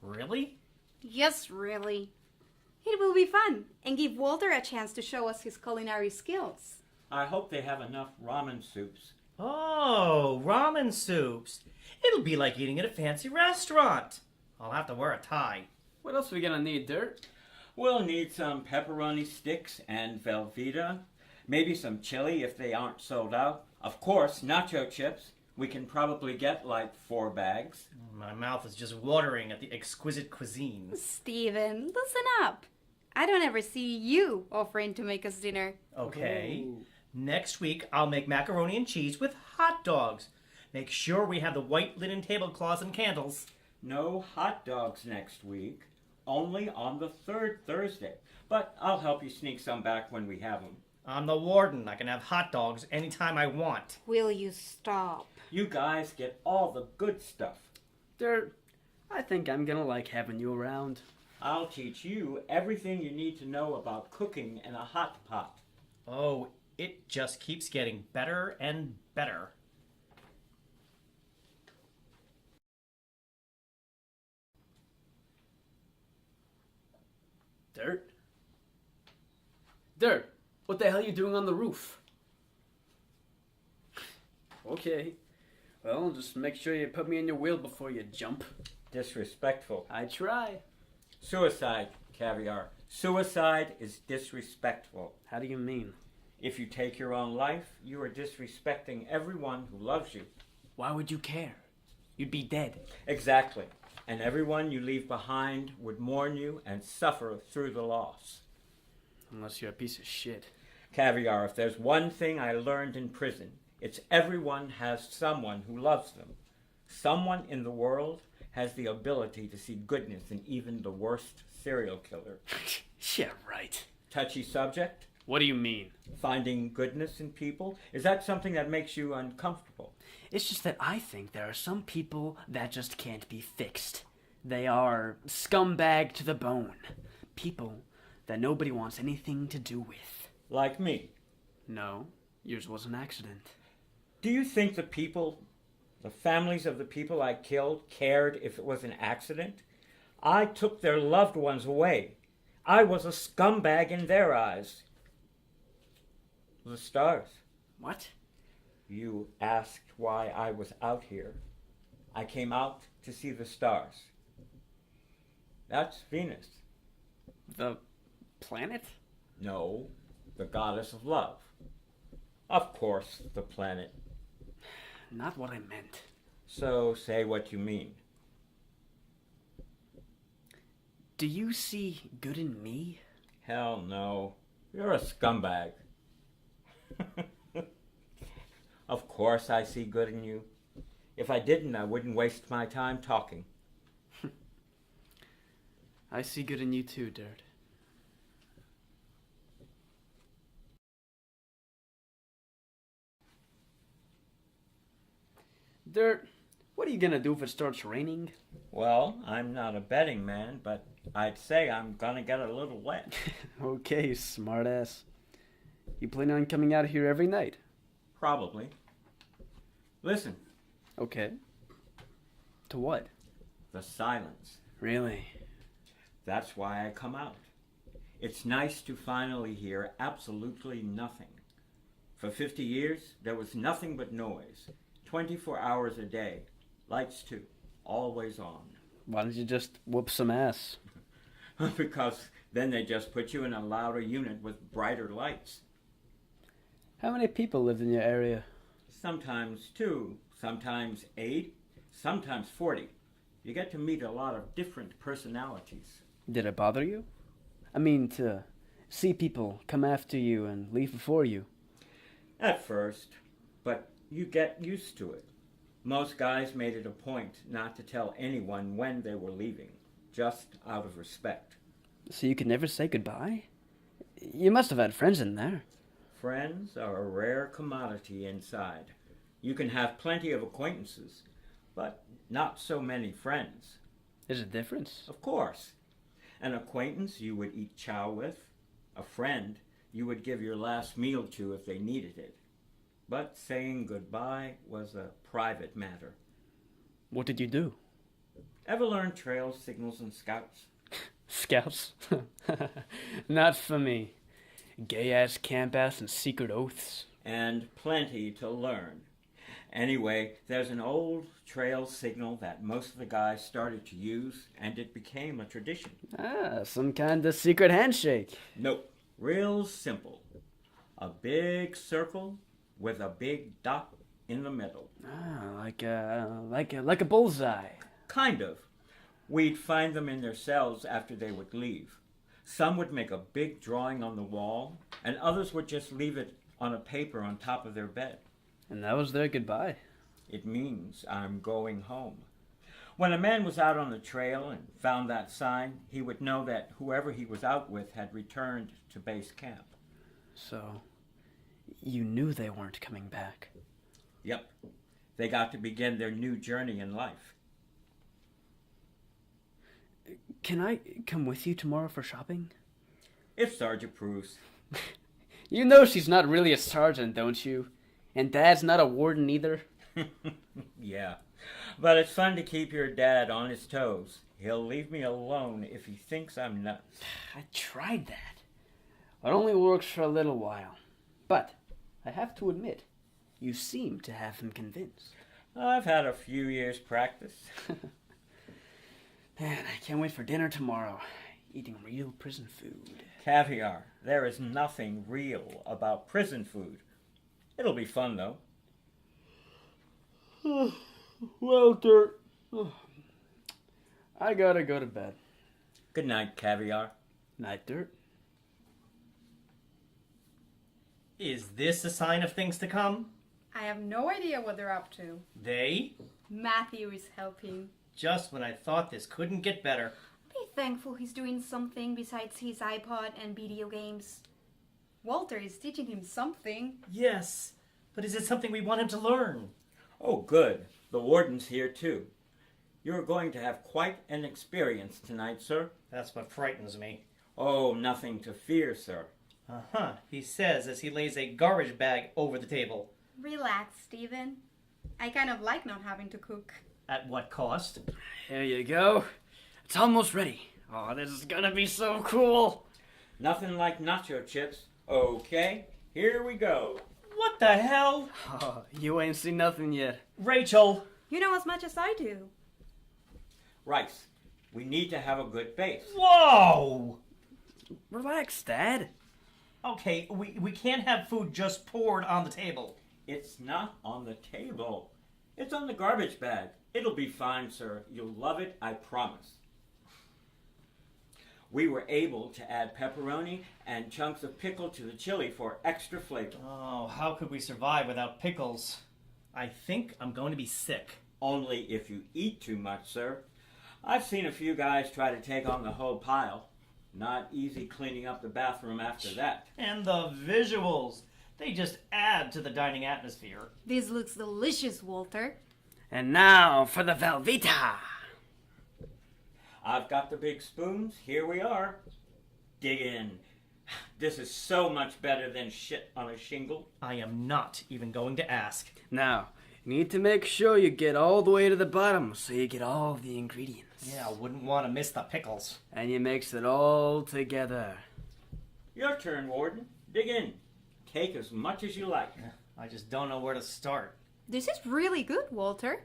Really? Yes, really. It will be fun and give Walter a chance to show us his culinary skills. I hope they have enough ramen soups. Oh, ramen soups. It'll be like eating at a fancy restaurant. I'll have to wear a tie. What else are we gonna need, Dirt? We'll need some pepperoni sticks and Velveeta. Maybe some chili if they aren't sold out. Of course, nacho chips. We can probably get like 4 bags. My mouth is just watering at the exquisite cuisine. Stephen, listen up. I don't ever see you offering to make us dinner. Okay. Ooh. Next week, I'll make macaroni and cheese with hot dogs. Make sure we have the white linen tablecloths and candles. No hot dogs next week. Only on the third Thursday. But I'll help you sneak some back when we have them. I'm the warden. I can have hot dogs anytime I want. Will you stop? You guys get all the good stuff. Dirt, I think I'm gonna like having you around. I'll teach you everything you need to know about cooking in a hot pot. Oh, it just keeps getting better and better. Dirt? Dirt, what the hell are you doing on the roof? Okay. Well, just make sure you put me in your wheel before you jump. Disrespectful. I try. Suicide, Caviar. Suicide is disrespectful. How do you mean? If you take your own life, you are disrespecting everyone who loves you. Why would you care? You'd be dead. Exactly. And everyone you leave behind would mourn you and suffer through the loss. Unless you're a piece of shit. Caviar, if there's one thing I learned in prison, it's everyone has someone who loves them. Someone in the world has the ability to see goodness in even the worst serial killer. Yeah, right. Touchy subject? What do you mean? Finding goodness in people? Is that something that makes you uncomfortable? It's just that I think there are some people that just can't be fixed. They are scumbag to the bone. People that nobody wants anything to do with. Like me? No, yours was an accident. Do you think the families of the people I killed, cared if it was an accident? I took their loved ones away. I was a scumbag in their eyes. The stars. What? You asked why I was out here. I came out to see the stars. That's Venus. The planet? No, the goddess of love. Of course, the planet. Not what I meant. So say what you mean. Do you see good in me? Hell no. You're a scumbag. Of course I see good in you. If I didn't, I wouldn't waste my time talking. I see good in you too, Dirt. Dirt, what are you gonna do if it starts raining? Well, I'm not a betting man, but I'd say I'm gonna get a little wet. Okay, smartass. You plan on coming out here every night? Probably. Listen. Okay. To what? The silence. Really? That's why I come out. It's nice to finally hear absolutely nothing. For 50 years, there was nothing but noise. 24 hours a day. Lights too. Always on. Why don't you just whoop some ass? Because then they just put you in a louder unit with brighter lights. How many people lived in your area? Sometimes 2, sometimes 8, sometimes 40. You get to meet a lot of different personalities. Did it bother you? I mean, to see people come after you and leave before you. At first, but you get used to it. Most guys made it a point not to tell anyone when they were leaving, just out of respect. So you could never say goodbye? You must have had friends in there. Friends are a rare commodity inside. You can have plenty of acquaintances, but not so many friends. There's a difference? Of course. An acquaintance you would eat chow with. A friend you would give your last meal to if they needed it. But saying goodbye was a private matter. What did you do? Ever learn trail signals and scouts? Scouts? Not for me. Gay-ass camp-ass and secret oaths. And plenty to learn. Anyway, there's an old trail signal that most of the guys started to use, and it became a tradition. Ah, some kind of secret handshake. Nope. Real simple. A big circle with a big dot in the middle. Ah, like a bullseye. Kind of. We'd find them in their cells after they would leave. Some would make a big drawing on the wall, and others would just leave it on a paper on top of their bed. And that was their goodbye. It means I'm going home. When a man was out on the trail and found that sign, he would know that whoever he was out with had returned to base camp. So, you knew they weren't coming back? Yep. They got to begin their new journey in life. Can I come with you tomorrow for shopping? If Sarge approves. You know she's not really a sergeant, don't you? And Dad's not a warden either. Yeah. But it's fun to keep your dad on his toes. He'll leave me alone if he thinks I'm nuts. I tried that. It only works for a little while. But I have to admit, you seem to have him convinced. I've had a few years' practice. Man, I can't wait for dinner tomorrow. Eating real prison food. Caviar. There is nothing real about prison food. It'll be fun, though. Well, Dirt, I gotta go to bed. Good night, Caviar. Night, Dirt. Is this a sign of things to come? I have no idea what they're up to. They? Matthew is helping. Just when I thought this couldn't get better. Be thankful he's doing something besides his iPod and video games. Walter is teaching him something. Yes, but is it something we want him to learn? Oh, good. The warden's here, too. You're going to have quite an experience tonight, sir. That's what frightens me. Oh, nothing to fear, sir. Uh-huh, he says as he lays a garbage bag over the table. Relax, Stephen. I kind of like not having to cook. At what cost? Here you go. It's almost ready. Oh, this is gonna be so cool. Nothing like nacho chips. Okay, here we go. What the hell? Oh, you ain't seen nothing yet. Rachel! You know as much as I do. Rice. We need to have a good base. Whoa! Relax, Dad. Okay, we can't have food just poured on the table. It's not on the table. It's on the garbage bag. It'll be fine, sir. You'll love it, I promise. We were able to add pepperoni and chunks of pickle to the chili for extra flavor. Oh, how could we survive without pickles? I think I'm going to be sick. Only if you eat too much, sir. I've seen a few guys try to take on the whole pile. Not easy cleaning up the bathroom after that. And the visuals. They just add to the dining atmosphere. This looks delicious, Walter. And now for the Velveeta. I've got the big spoons. Here we are. Dig in. This is so much better than shit on a shingle. I am not even going to ask. Now, you need to make sure you get all the way to the bottom so you get all the ingredients. Yeah, I wouldn't want to miss the pickles. And you mix it all together. Your turn, Warden. Dig in. Take as much as you like. I just don't know where to start. This is really good, Walter.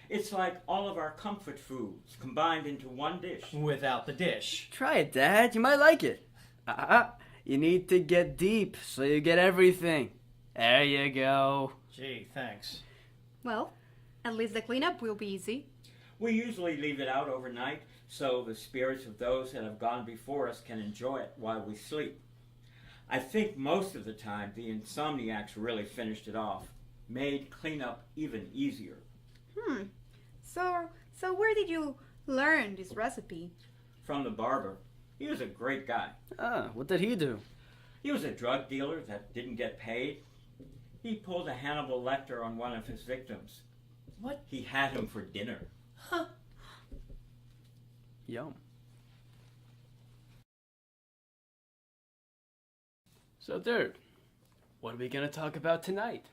It's like all of our comfort foods combined into one dish. Without the dish. Try it, Dad. You might like it. You need to get deep so you get everything. There you go. Gee, thanks. Well, at least the cleanup will be easy. We usually leave it out overnight so the spirits of those that have gone before us can enjoy it while we sleep. I think most of the time the insomniacs really finished it off, made cleanup even easier. So where did you learn this recipe? From the barber. He was a great guy. What did he do? He was a drug dealer that didn't get paid. He pulled a Hannibal Lecter on one of his victims. What? He had him for dinner. Huh. Yum. So, Dirt, what are we going to talk about tonight?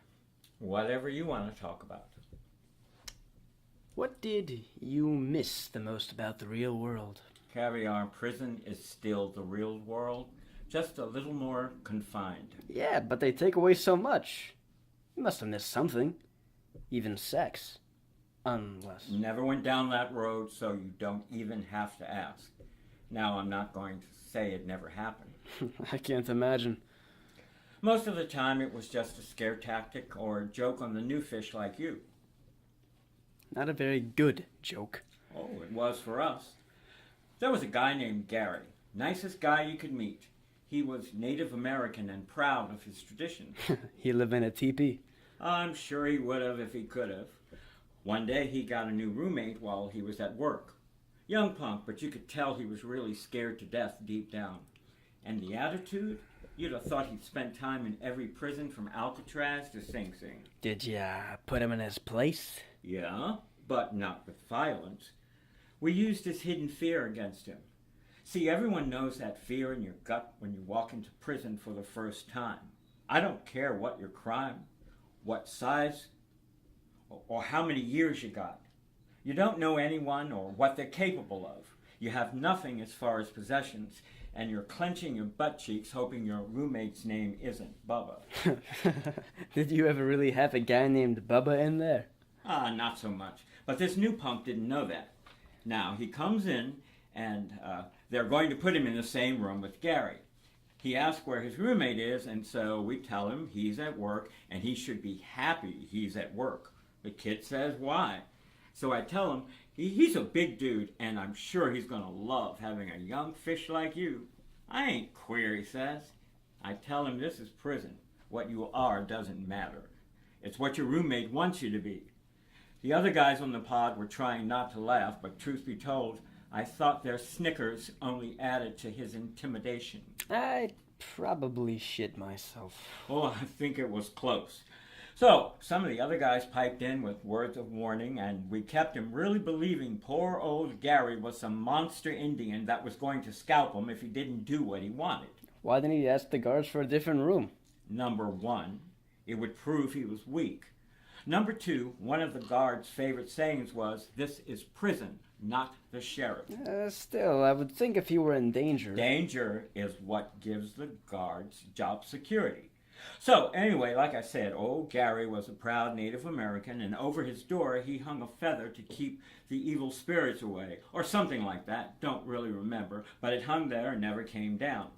Whatever you want to talk about. What did you miss the most about the real world? Caviar prison is still the real world, just a little more confined. Yeah, but they take away so much. You must have missed something. Even sex. Unless... Never went down that road, so you don't even have to ask. Now, I'm not going to say it never happened. I can't imagine. Most of the time, it was just a scare tactic or a joke on the new fish like you. Not a very good joke. Oh, it was for us. There was a guy named Gary. Nicest guy you could meet. He was Native American and proud of his tradition. He lived in a teepee. I'm sure he would have if he could have. One day he got a new roommate while he was at work. Young punk, but you could tell he was really scared to death deep down. And the attitude? You'd have thought he'd spent time in every prison from Alcatraz to Sing Sing. Did ya put him in his place? Yeah, but not with violence. We used his hidden fear against him. See, everyone knows that fear in your gut when you walk into prison for the first time. I don't care what your crime, what size, or how many years you got. You don't know anyone or what they're capable of. You have nothing as far as possessions, and you're clenching your butt cheeks hoping your roommate's name isn't Bubba. Did you ever really have a guy named Bubba in there? Not so much. But this new punk didn't know that. Now, he comes in, and they're going to put him in the same room with Gary. He asks where his roommate is, and so we tell him he's at work and he should be happy he's at work. The kid says why. So I tell him he's a big dude and I'm sure he's going to love having a young fish like you. I ain't queer, he says. I tell him this is prison. What you are doesn't matter. It's what your roommate wants you to be. The other guys on the pod were trying not to laugh, but truth be told, I thought their snickers only added to his intimidation. I'd probably shit myself. Oh, I think it was close. So, some of the other guys piped in with words of warning, and we kept him really believing poor old Gary was some monster Indian that was going to scalp him if he didn't do what he wanted. Why didn't he ask the guards for a different room? Number one, it would prove he was weak. Number two, one of the guards' favorite sayings was, "This is prison, not the sheriff." Still, I would think if you were in danger... Danger is what gives the guards job security. So, anyway, like I said, old Gary was a proud Native American, and over his door he hung a feather to keep the evil spirits away, or something like that, don't really remember, but it hung there and never came down.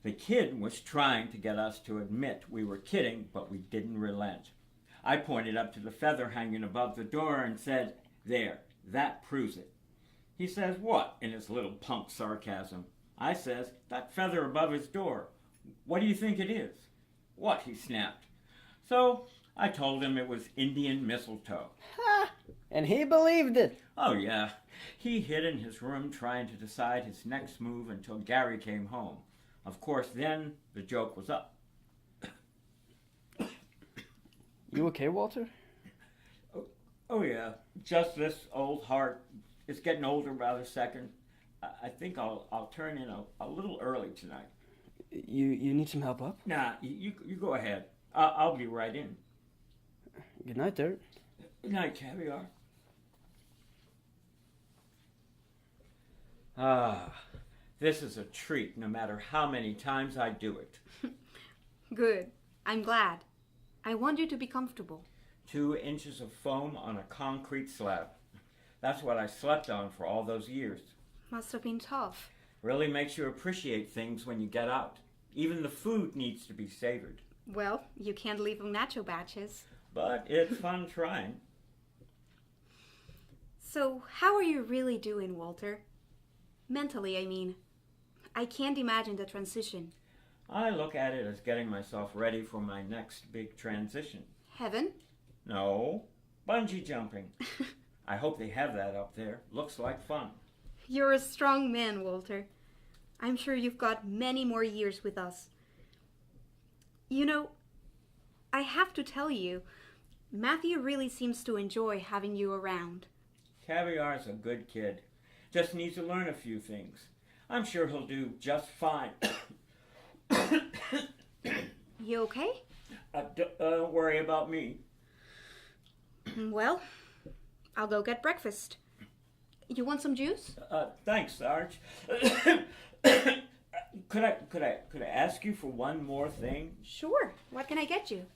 The kid was trying to get us to admit we were kidding, but we didn't relent. I pointed up to the feather hanging above the door and said, "There, that proves it." He says, "What?" in his little punk sarcasm. I says, "That feather above his door. What do you think it is?" "What?" he snapped. So I told him it was Indian mistletoe. Ha! And he believed it. Oh, yeah. He hid in his room trying to decide his next move until Gary came home. Of course, then the joke was up. You okay, Walter? Oh, yeah. Just this old heart. It's getting older by the second. I think I'll turn in a little early tonight. You need some help up? Nah, you go ahead. I'll be right in. Good night, Dirt. Good night, Caviar. Ah, this is a treat no matter how many times I do it. Good. I'm glad. I want you to be comfortable. 2 inches of foam on a concrete slab. That's what I slept on for all those years. Must have been tough. Really makes you appreciate things when you get out. Even the food needs to be savored. Well, you can't leave them nacho batches. But it's fun trying. So, how are you really doing, Walter? Mentally, I mean. I can't imagine the transition. I look at it as getting myself ready for my next big transition. Heaven? No, bungee jumping. I hope they have that up there. Looks like fun. You're a strong man, Walter. I'm sure you've got many more years with us. You know, I have to tell you, Matthew really seems to enjoy having you around. Caviar's a good kid. Just needs to learn a few things. I'm sure he'll do just fine. You okay? Don't worry about me. Well, I'll go get breakfast. You want some juice? Thanks, Sarge. Could I ask you for one more thing? Sure. What can I get you?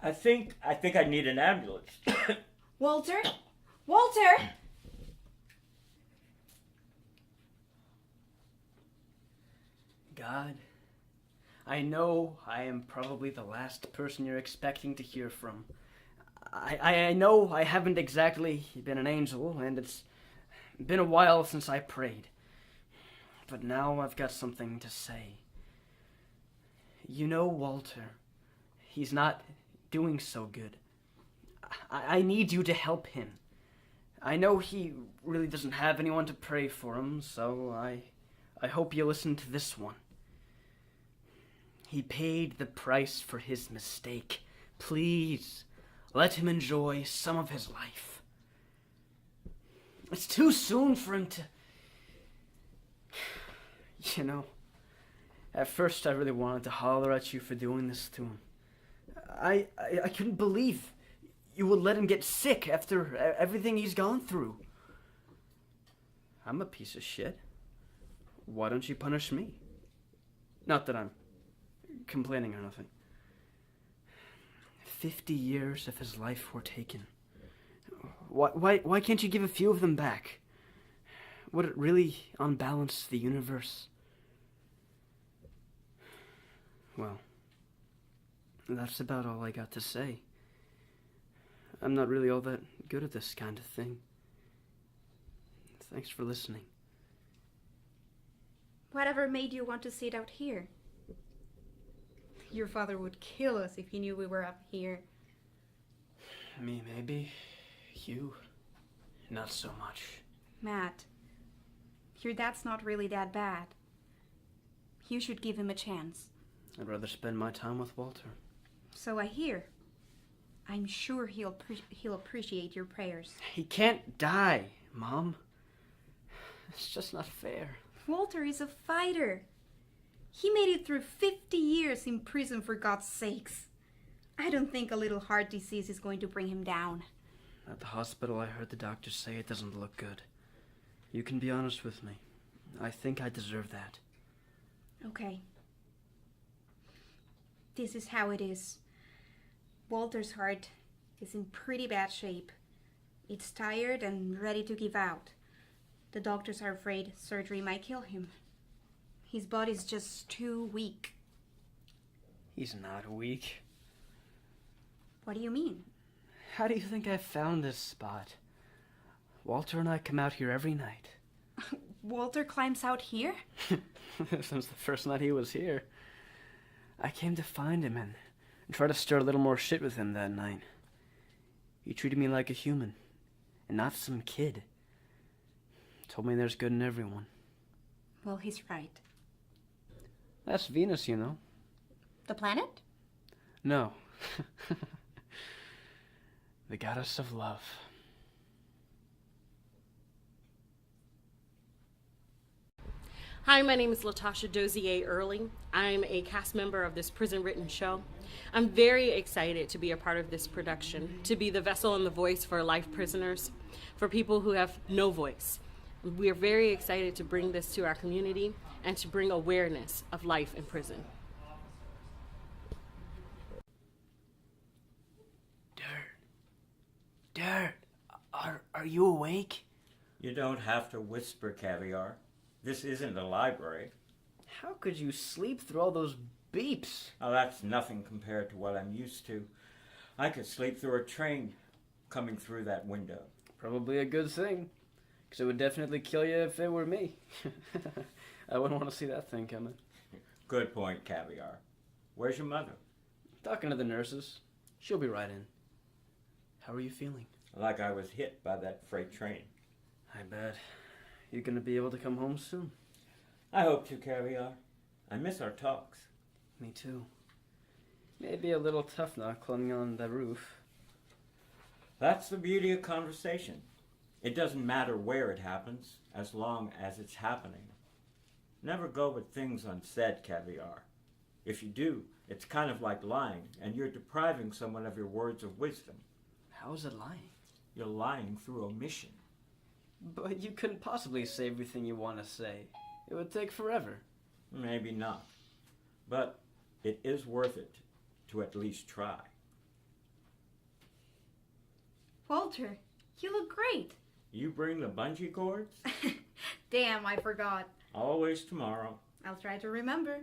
I think I need an ambulance. Walter? Walter! God, I know I am probably the last person you're expecting to hear from. I know I haven't exactly been an angel, and it's been a while since I prayed. But now I've got something to say. You know, Walter, he's not doing so good. I need you to help him. I know he really doesn't have anyone to pray for him, so I hope you listen to this one. He paid the price for his mistake. Please, let him enjoy some of his life. It's too soon for him to... You know, at first I really wanted to holler at you for doing this to him. I couldn't believe you would let him get sick after everything he's gone through. I'm a piece of shit. Why don't you punish me? Not that I'm complaining or nothing. 50 years of his life were taken. Why can't you give a few of them back? Would it really unbalance the universe? Well, that's about all I got to say. I'm not really all that good at this kind of thing. Thanks for listening. Whatever made you want to sit out here? Your father would kill us if he knew we were up here. Me, maybe. You, not so much. Matt, your dad's not really that bad. You should give him a chance. I'd rather spend my time with Walter. So I hear. I'm sure he'll appreciate your prayers. He can't die, Mom. It's just not fair. Walter is a fighter. He made it through 50 years in prison, for God's sakes. I don't think a little heart disease is going to bring him down. At the hospital, I heard the doctor say it doesn't look good. You can be honest with me. I think I deserve that. Okay. This is how it is. Walter's heart is in pretty bad shape. It's tired and ready to give out. The doctors are afraid surgery might kill him. His body's just too weak. He's not weak. What do you mean? How do you think I found this spot? Walter and I come out here every night. Walter climbs out here? Since the first night he was here. I came to find him and try to stir a little more shit with him that night. He treated me like a human, and not some kid. Told me there's good in everyone. Well, he's right. That's Venus, you know. The planet? No. The goddess of love. Hi, my name is Latasha Dozier Early. I'm a cast member of this prison written show. I'm very excited to be a part of this production, to be the vessel and the voice for life prisoners, for people who have no voice. We are very excited to bring this to our community and to bring awareness of life in prison. Dirt, are you awake? You don't have to whisper, Caviar. This isn't a library. How could you sleep through all those beeps? Oh, that's nothing compared to what I'm used to. I could sleep through a train coming through that window. Probably a good thing, because it would definitely kill you if it were me. I wouldn't want to see that thing coming. Good point, Caviar. Where's your mother? Talking to the nurses. She'll be right in. How are you feeling? Like I was hit by that freight train. I bet. You gonna be able to come home soon? I hope to, Caviar. I miss our talks. Me too. Maybe a little tough not climbing on the roof. That's the beauty of conversation. It doesn't matter where it happens, as long as it's happening. Never go with things unsaid, Caviar. If you do, it's kind of like lying, and you're depriving someone of your words of wisdom. How is it lying? You're lying through omission. But you couldn't possibly say everything you want to say. It would take forever. Maybe not. But it is worth it to at least try. Walter, you look great. You bring the bungee cords? Damn, I forgot. Always tomorrow. I'll try to remember.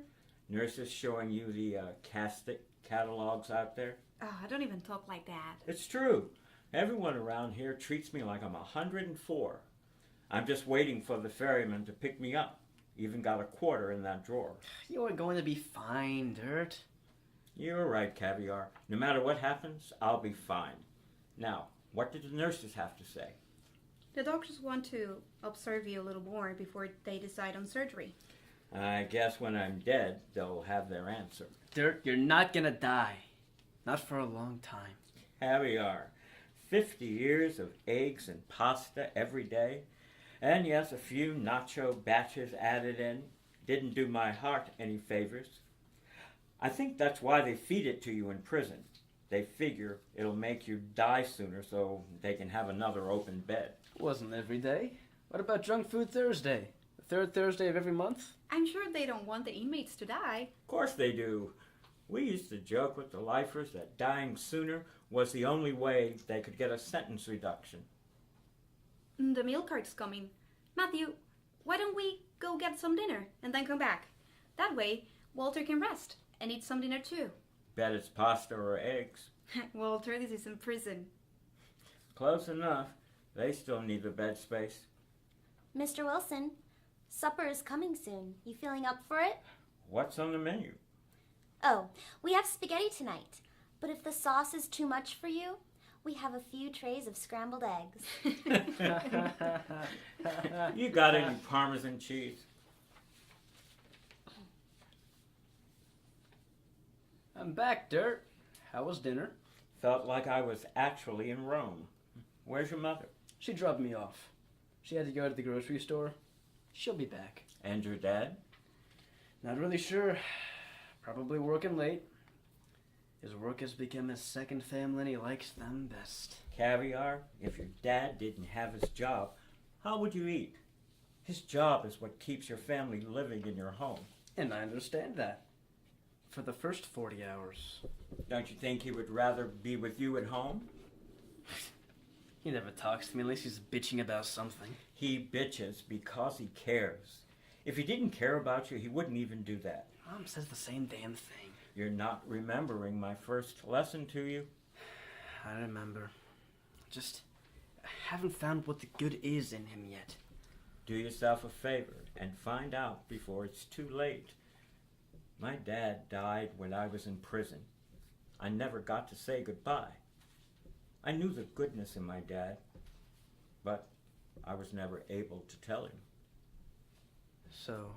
Nurses showing you the casket catalogs out there? Oh, I don't even talk like that. It's true. Everyone around here treats me like I'm 104. I'm just waiting for the ferryman to pick me up. Even got a quarter in that drawer. You are going to be fine, Dirt. You're right, Caviar. No matter what happens, I'll be fine. Now, what did the nurses have to say? The doctors want to observe you a little more before they decide on surgery. I guess when I'm dead, they'll have their answer. Dirt, you're not gonna die. Not for a long time. Caviar. 50 years of eggs and pasta every day. And yes, a few nacho batches added in. Didn't do my heart any favors. I think that's why they feed it to you in prison. They figure it'll make you die sooner so they can have another open bed. Wasn't every day. What about Junk Food Thursday? The third Thursday of every month? I'm sure they don't want the inmates to die. Of course they do. We used to joke with the lifers that dying sooner was the only way they could get a sentence reduction. The meal cart's coming. Matthew, why don't we go get some dinner and then come back? That way, Walter can rest. and eat some dinner too. Bet it's pasta or eggs. Walter, this is in prison. Close enough. They still need the bed space. Mr. Wilson, supper is coming soon. You feeling up for it? What's on the menu? Oh, we have spaghetti tonight. But if the sauce is too much for you, we have a few trays of scrambled eggs. You got any Parmesan cheese? I'm back, Dirt. How was dinner? Felt like I was actually in Rome. Where's your mother? She dropped me off. She had to go to the grocery store. She'll be back. And your dad? Not really sure. Probably working late. His work has become his second family and he likes them best. Caviar, if your dad didn't have his job, how would you eat? His job is what keeps your family living in your home. And I understand that. For the first 40 hours. Don't you think he would rather be with you at home? He never talks to me unless he's bitching about something. He bitches because he cares. If he didn't care about you, he wouldn't even do that. Mom says the same damn thing. You're not remembering my first lesson to you? I remember. Just haven't found what the good is in him yet. Do yourself a favor and find out before it's too late. My dad died when I was in prison. I never got to say goodbye. I knew the goodness in my dad, but I was never able to tell him. So,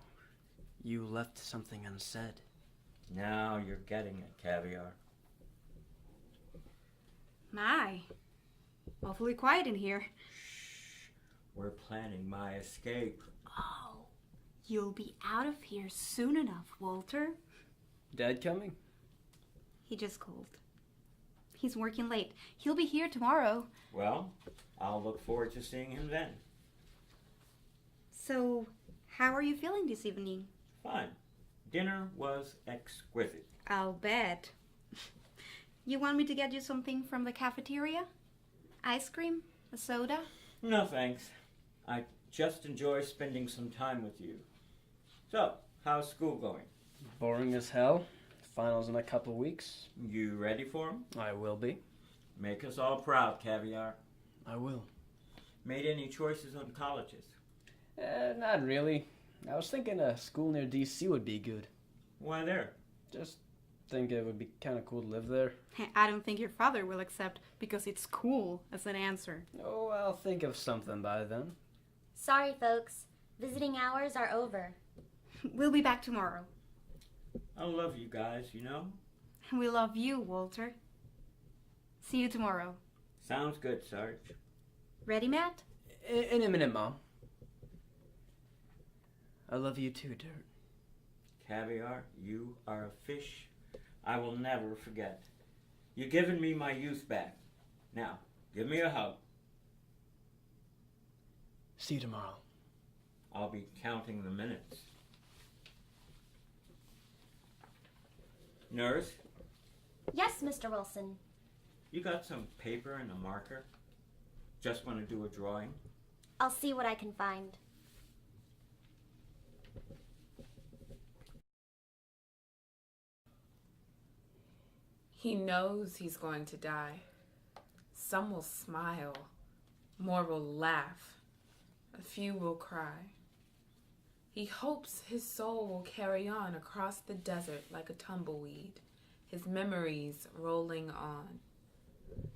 you left something unsaid. Now you're getting it, Caviar. My, awfully quiet in here. Shh. We're planning my escape. Oh, you'll be out of here soon enough, Walter. Dad coming? He just called. He's working late. He'll be here tomorrow. Well, I'll look forward to seeing him then. So, how are you feeling this evening? Fine. Dinner was exquisite. I'll bet. You want me to get you something from the cafeteria? Ice cream? A soda? No, thanks. I just enjoy spending some time with you. So, how's school going? Boring as hell. Finals in a couple weeks. You ready for them? I will be. Make us all proud, Caviar. I will. Made any choices on colleges? Not really. I was thinking a school near D.C. would be good. Why there? Just think it would be kind of cool to live there. I don't think your father will accept because it's cool as an answer. Oh, I'll think of something by then. Sorry, folks. Visiting hours are over. We'll be back tomorrow. I love you guys, you know? We love you, Walter. See you tomorrow. Sounds good, Sarge. Ready, Matt? In a minute, Mom. I love you too, Dirt. Caviar, you are a fish I will never forget. You've given me my youth back. Now, give me a hug. See you tomorrow. I'll be counting the minutes. Nurse? Yes, Mr. Wilson. You got some paper and a marker? Just want to do a drawing? I'll see what I can find. He knows he's going to die. Some will smile, more will laugh, a few will cry. He hopes his soul will carry on across the desert like a tumbleweed, his memories rolling on.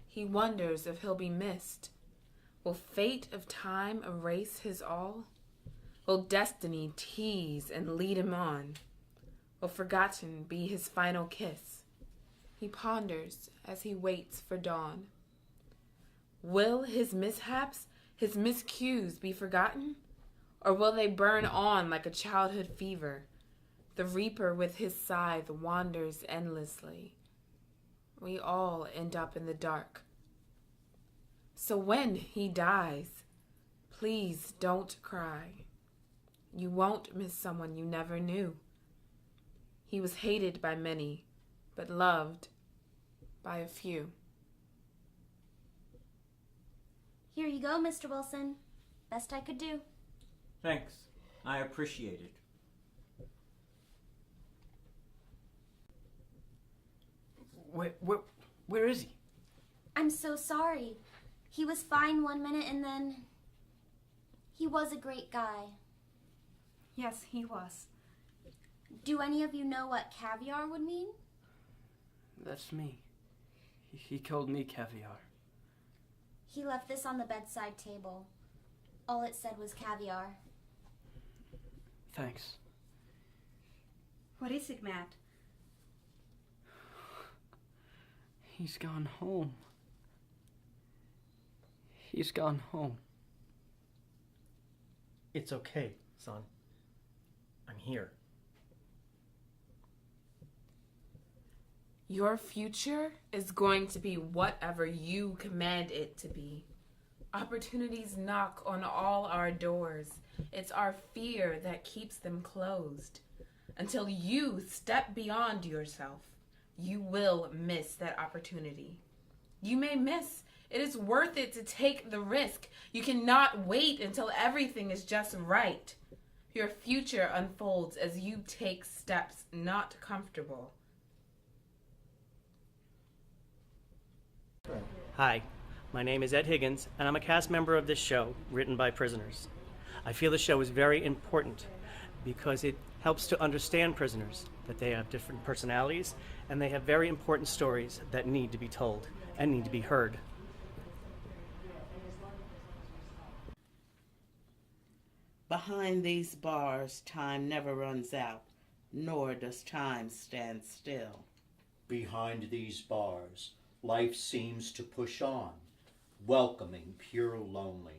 He wonders if he'll be missed. Will fate of time erase his all? Will destiny tease and lead him on? Will forgotten be his final kiss? He ponders as he waits for dawn. Will his mishaps, his miscues be forgotten? Or will they burn on like a childhood fever? The reaper with his scythe wanders endlessly. We all end up in the dark. So when he dies, please don't cry. You won't miss someone you never knew. He was hated by many, but loved by a few. Here you go, Mr. Wilson. Best I could do. Thanks. I appreciate it. Where is he? I'm so sorry. He was fine one minute and then... He was a great guy. Yes, he was. Do any of you know what caviar would mean? That's me. He called me caviar. He left this on the bedside table. All it said was caviar. Thanks. What is it, Matt? He's gone home. He's gone home. It's okay, son. I'm here. Your future is going to be whatever you command it to be. Opportunities knock on all our doors. It's our fear that keeps them closed. Until you step beyond yourself, you will miss that opportunity. You may miss. It is worth it to take the risk. You cannot wait until everything is just right. Your future unfolds as you take steps not comfortable. Hi, my name is Ed Higgins, and I'm a cast member of this show, written by prisoners. I feel the show is very important because it helps to understand prisoners, that they have different personalities, and they have very important stories that need to be told and need to be heard. Behind these bars, time never runs out, nor does time stand still. Behind these bars, life seems to push on, welcoming pure loneliness.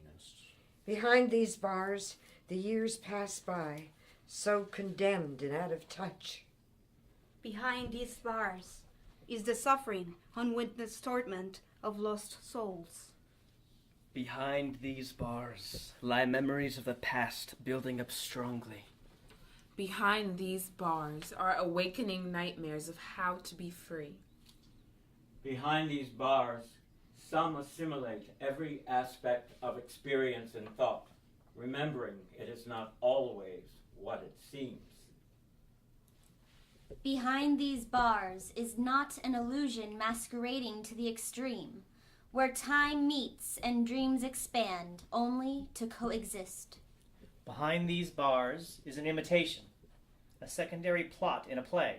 Behind these bars, the years pass by, so condemned and out of touch. Behind these bars is the suffering, unwitnessed torment of lost souls. Behind these bars lie memories of the past building up strongly. Behind these bars are awakening nightmares of how to be free. Behind these bars, some assimilate every aspect of experience and thought, remembering it is not always what it seems. Behind these bars is not an illusion masquerading to the extreme, where time meets and dreams expand only to coexist. Behind these bars is an imitation, a secondary plot in a play,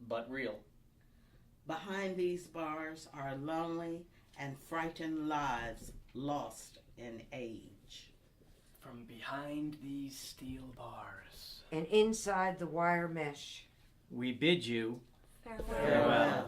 but real. Behind these bars are lonely and frightened lives lost in age. From behind these steel bars And inside the wire mesh, We bid you Farewell. farewell.